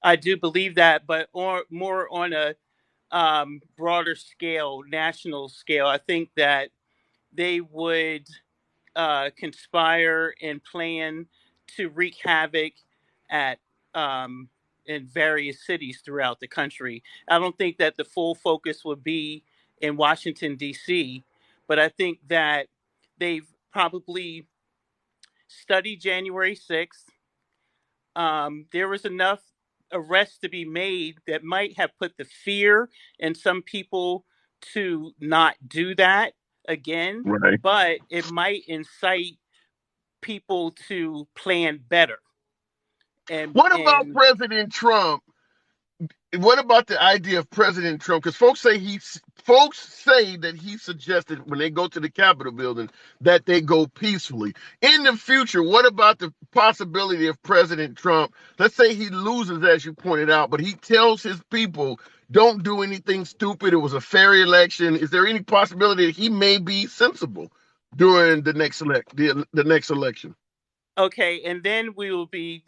I do believe that, but more on a broader scale, national scale. I think that they would conspire and plan to wreak havoc at in various cities throughout the country. I don't think that the full focus would be in Washington D.C., but I think that they've probably studied January 6th. There was enough arrests to be made that might have put the fear in some people to not do that again, Right. but it might incite people to plan better. What about And President Trump? What about the idea of President Trump? Because folks say that he suggested when they go to the Capitol building that they go peacefully. In the future, what about the possibility of President Trump? Let's say he loses, as you pointed out, but he tells his people, "Don't do anything stupid. It was a fair election." Is there any possibility that he may be sensible during the next election? okay, and then we will be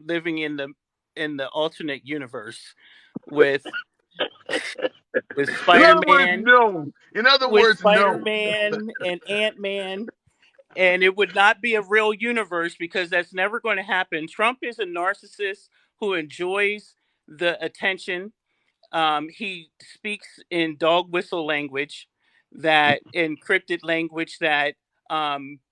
living in the alternate universe with with In Spider other words, Man, no. In other with words, Spider no. Man and Ant Man, and it would not be a real universe because that's never going to happen. Trump is a narcissist who enjoys the attention. He speaks in dog whistle language, that encrypted language that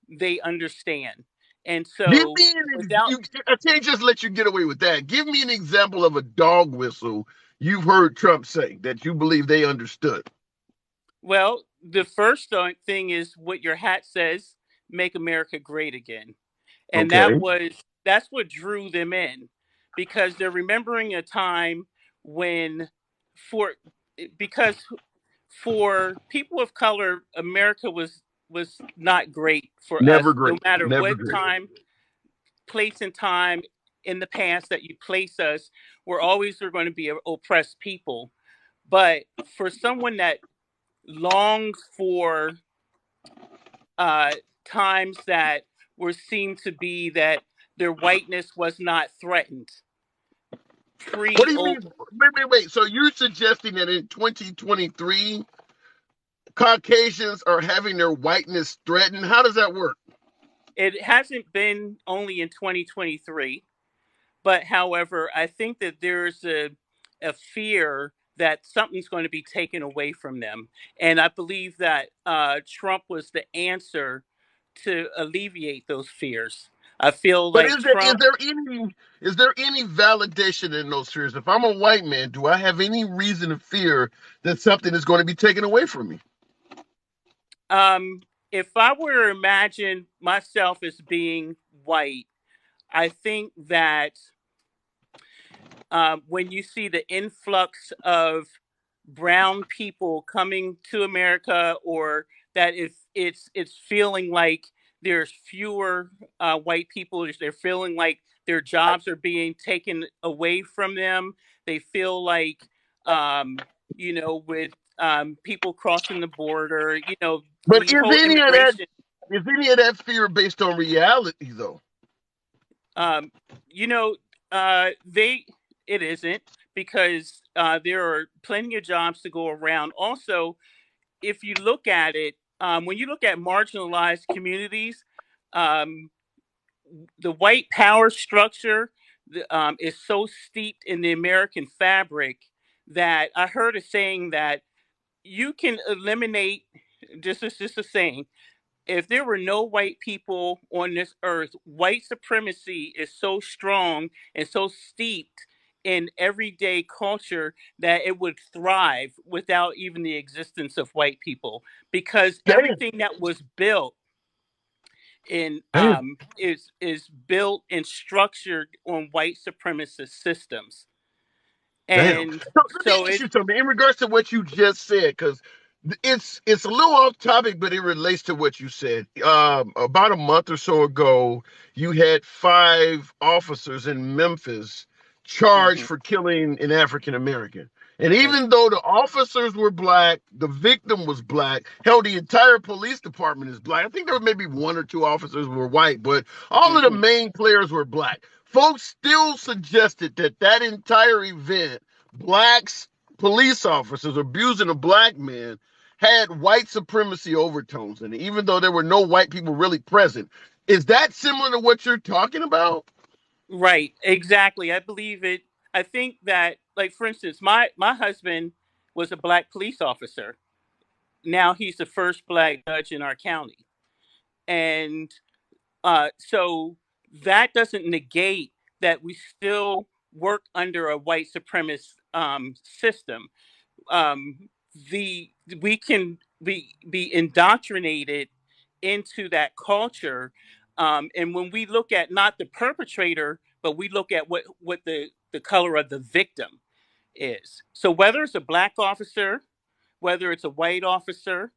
they understand, and Give so me without I can't just let you get away with that. Give me an example of a dog whistle you've heard Trump say that you believe they understood. well, the first thing is what your hat says: "Make America Great Again." And Okay. that's what drew them in, because they're remembering a time when for because for people of color, America was not great for Never us, no great. matter Never what great. time, place, and time in the past that you place us. We're going to be oppressed people. But for someone that longs for uh, times that were seemed to be that their whiteness was not threatened, What do pre. you mean? Wait. So you're suggesting that in 2023, Caucasians are having their whiteness threatened? How does that work? It hasn't been only in 2023, but however, I think that there's a fear that something's going to be taken away from them, and I believe that Trump was the answer to alleviate those fears. I feel But like Trump. is there any validation in those fears? If I'm a white man, do I have any reason to fear that something is going to be taken away from me? If I were to imagine myself as being white, I think that when you see the influx of brown people coming to America, or that if it's feeling like there's fewer white people, they're feeling like their jobs are being taken away from them. They feel like, um, with people crossing the border, But the whole immigration. is any of that fear based on reality though? Um, you know, they it isn't, because there are plenty of jobs to go around. Also, if you look at it, when you look at marginalized communities, um, the white power structure is so steeped in the American fabric that I heard a saying that you can eliminate. Just a saying, if there were no white people on this earth, white supremacy is so strong and so steeped in everyday culture that it would thrive without even the existence of white people, because Damn, everything that was built in damn, is built and structured on white supremacist systems. damn. And So let me so ask it you something in regards to what you just said, because it's a little off topic, but it relates to what you said. About a month or so ago, you had 5 officers in Memphis charged Mhm. for killing an African American. And That's even though the officers were black, the victim was black. Hell, the entire police department is black. I think there were maybe 1 or 2 officers who were white, but all of the mhm. main players were black. Folks still suggested that that entire event, blacks, police officers abusing a black man, had white supremacy overtones in it, even though there were no white people really present. Is that similar to what you're talking about? Right, exactly. I believe it. I think that, like, for instance, my husband was a black police officer. Now he's the first black judge in our county, and so that doesn't negate that we still work under a white supremacist system. um, the we can be indoctrinated into that culture, and when we look at not the perpetrator, but we look at what the color of the victim is. So whether it's a black officer, whether it's a white officer,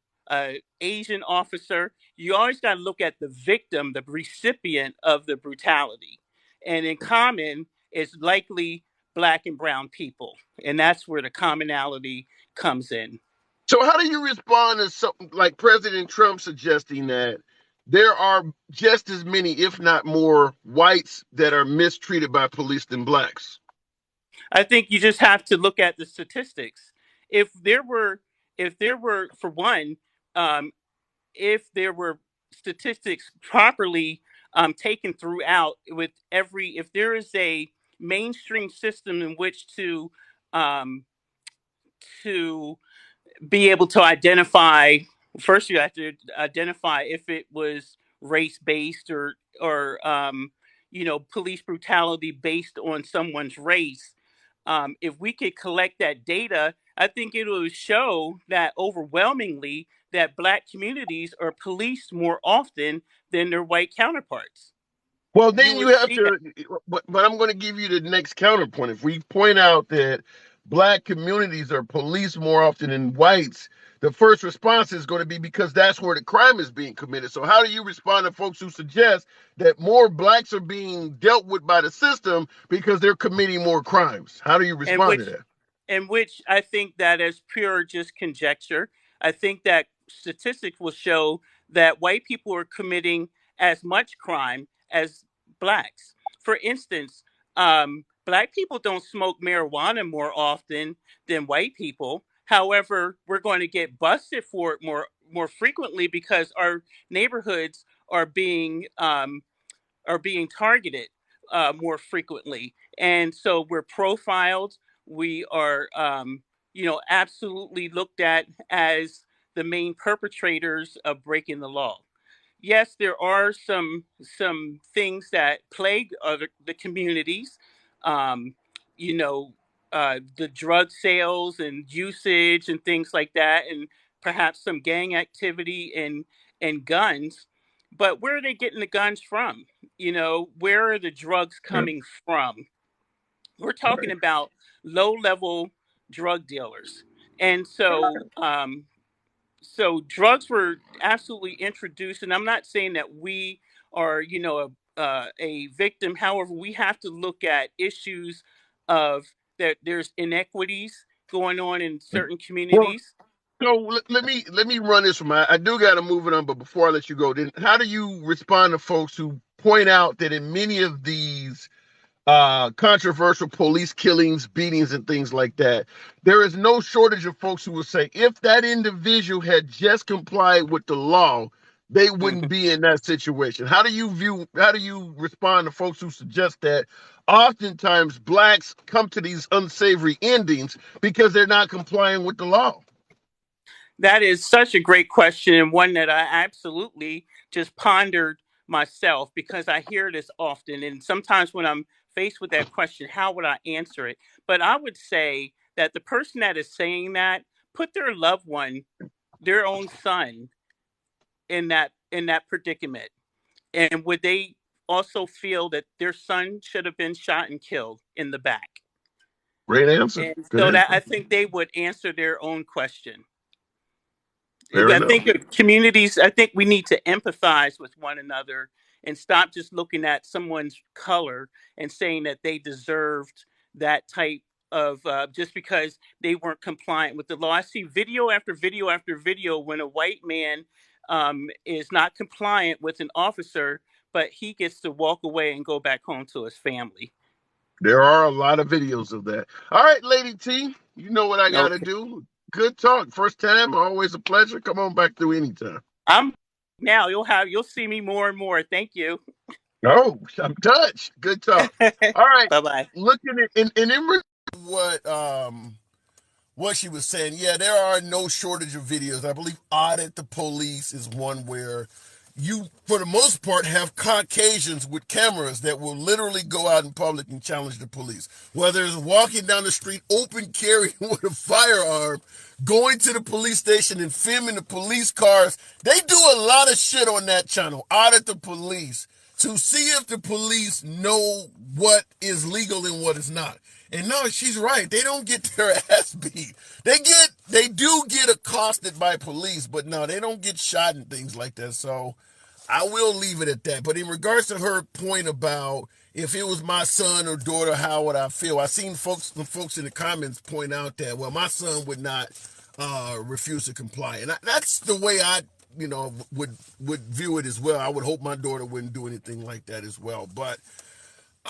Asian officer, you always got to look at the victim, the recipient of the brutality. And in common, it's likely black and brown people. And that's where the commonality comes in. So, how do you respond to something like President Trump suggesting that there are just as many, if not more, whites that are mistreated by police than blacks? I think you just have to look at the statistics. If there were, if there were, for one, um, if there were statistics properly taken throughout, with every, if there is a mainstream system in which um, to be able to identify, first you have to identify if it was race based, or police brutality based on someone's race. If we could collect that data, I think it will show that overwhelmingly that black communities are policed more often than their white counterparts. Well, You then you would have see that. to, but I'm going to give you the next counterpoint. If we point out that black communities are policed more often than whites, the first response is going to be because that's where the crime is being committed. So, how do you respond to folks who suggest that more blacks are being dealt with by the system because they're committing more crimes? How do you and respond to which that? in which I think that is pure just conjecture. I think that statistics will show that white people are committing as much crime as blacks. For instance, Black people don't smoke marijuana more often than white people. However, we're going to get busted for it more frequently because our neighborhoods are being targeted more frequently, and so we're profiled. We are, absolutely looked at as the main perpetrators of breaking the law. Yes, there are some things that plague the communities. Um, you know, the drug sales and usage and things like that, and perhaps some gang activity and guns. But where are they getting the guns from? Where are the drugs Yeah, coming from? We're talking right. about low level drug dealers, and so drugs were absolutely introduced, and I'm not saying that we are, a victim. However, we have to look at issues of that there's inequities going on in certain Well, communities. so let me run this from. I do got to move it on, but before I let you go, then how do you respond to folks who point out that in many of these controversial police killings, beatings, and things like that, there is no shortage of folks who will say if that individual had just complied with the law, they wouldn't Mhm. be in that situation. How do you respond to folks who suggest that oftentimes blacks come to these unsavory endings because they're not complying with the law? That is such a great question, and one that I absolutely just pondered myself because I hear this often. And sometimes when I'm faced with that question, how would I answer it? But I would say that the person that is saying that put their loved one, their own son, in that predicament. And would they also feel that their son should have been shot and killed in the back? Great answer. And Good so that I answer. think they would answer their own question. Fair I enough. think communities, I think we need to empathize with one another and stop just looking at someone's color and saying that they deserved that type of, just because they weren't compliant with the law. I see video after video after video when a white man is not compliant with an officer, but he gets to walk away and go back home to his family. There are a lot of videos of that. All right, Lady T, you know what I got to Okay. do. Good talk. First time, always a pleasure. Come on back through anytime. I'm now you'll see me more and more. Thank you. Oh, I'm touched. Good talk. All right, Bye bye. looking at and in what she was saying, yeah, there are no shortage of videos. I believe Audit the Police is one where you, for the most part, have Caucasians with cameras that will literally go out in public and challenge the police. Whether it's walking down the street, open carrying with a firearm, going to the police station and filming the police cars. They do a lot of shit on that channel. Audit the Police to see if the police know what is legal and what is not. And no, she's right. They don't get their ass beat. They do get accosted by police, but no, they don't get shot and things like that. So I will leave it at that. But in regards to her point about if it was my son or daughter, how would I feel? I seen some folks in the comments point out that, well, my son would not refuse to comply, and that's the way I would view it as well. I would hope my daughter wouldn't do anything like that as well. But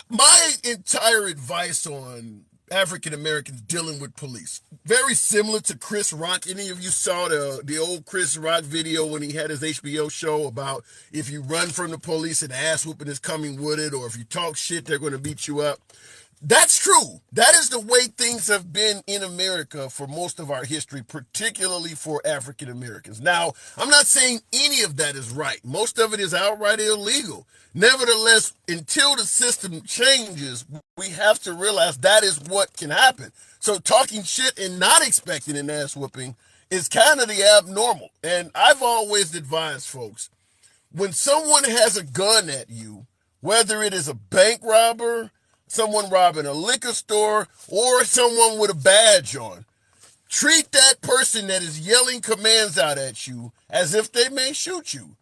my entire advice on African Americans dealing with police, very similar to Chris Rock. Any of you saw the old Chris Rock video when he had his HBO show about if you run from the police and ass whooping is coming with it, or if you talk shit, they're going to beat you up. That's true. That is the way things have been in America for most of our history, particularly for African Americans. Now, I'm not saying any of that is right. Most of it is outright illegal. Nevertheless, until the system changes, we have to realize that is what can happen. So talking shit and not expecting an ass whooping is kind of the abnormal. And I've always advised folks, when someone has a gun at you, whether it is a bank robber, someone robbing a liquor store, or someone with a badge on, treat that person that is yelling commands out at you as if they may shoot you.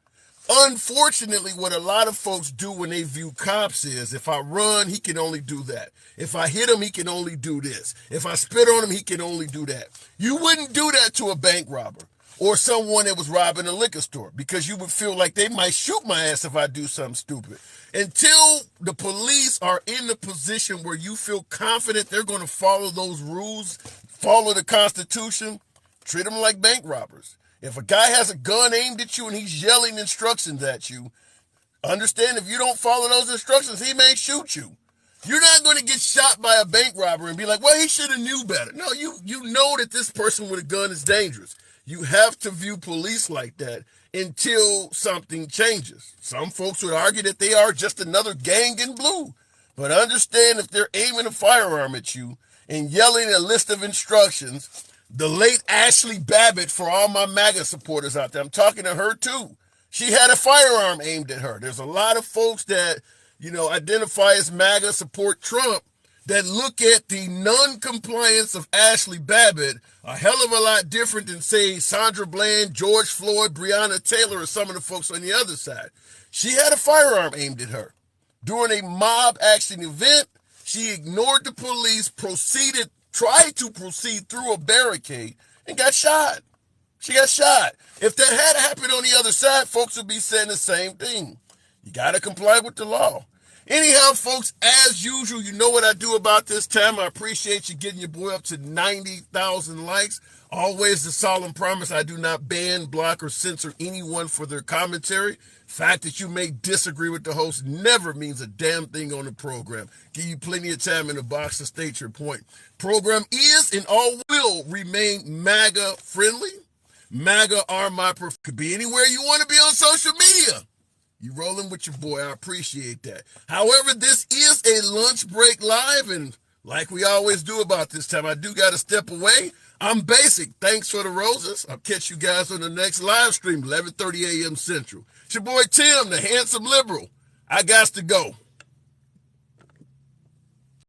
Unfortunately, what a lot of folks do when they view cops is, if I run, he can only do that. If I hit him, he can only do this. If I spit on him, he can only do that. You wouldn't do that to a bank robber. or someone that was robbing a liquor store, because you would feel like they might shoot my ass if I do something stupid. Until the police are in the position where you feel confident they're going to follow those rules, follow the Constitution, treat them like bank robbers. If a guy has a gun aimed at you and he's yelling instructions at you, understand if you don't follow those instructions, he may shoot you. You're not going to get shot by a bank robber and be like, well, he should have knew better. No, you know that this person with a gun is dangerous. You have to view police like that until something changes. Some folks would argue that they are just another gang in blue. But understand, if they're aiming a firearm at you and yelling a list of instructions, the late Ashley Babbitt, for all my MAGA supporters out there, I'm talking to her too. She had a firearm aimed at her. There's a lot of folks that, identify as MAGA, support Trump, that look at the non-compliance of Ashley Babbitt a hell of a lot different than, say, Sandra Bland, George Floyd, Breonna Taylor, or some of the folks on the other side. She had a firearm aimed at her. During a mob action event, she ignored the police, tried to proceed through a barricade, and got shot. She got shot. If that had happened on the other side, folks would be saying the same thing. You got to comply with the law. Anyhow, folks, as usual, you know what I do about this time. I appreciate you getting your boy up to 90,000 likes. Always the solemn promise, I do not ban, block, or censor anyone for their commentary. Fact that you may disagree with the host never means a damn thing on the program. Give you plenty of time in the box to state your point. Program is and all will remain MAGA friendly. MAGA are could be anywhere you want to be on social media. You rolling with your boy, I appreciate that. However, this is a lunch break live, and like we always do about this time, I do got to step away. I'm basic. Thanks for the roses. I'll catch you guys on the next live stream, 11:30 a.m. Central. It's your boy Tim, the handsome liberal. I got to go.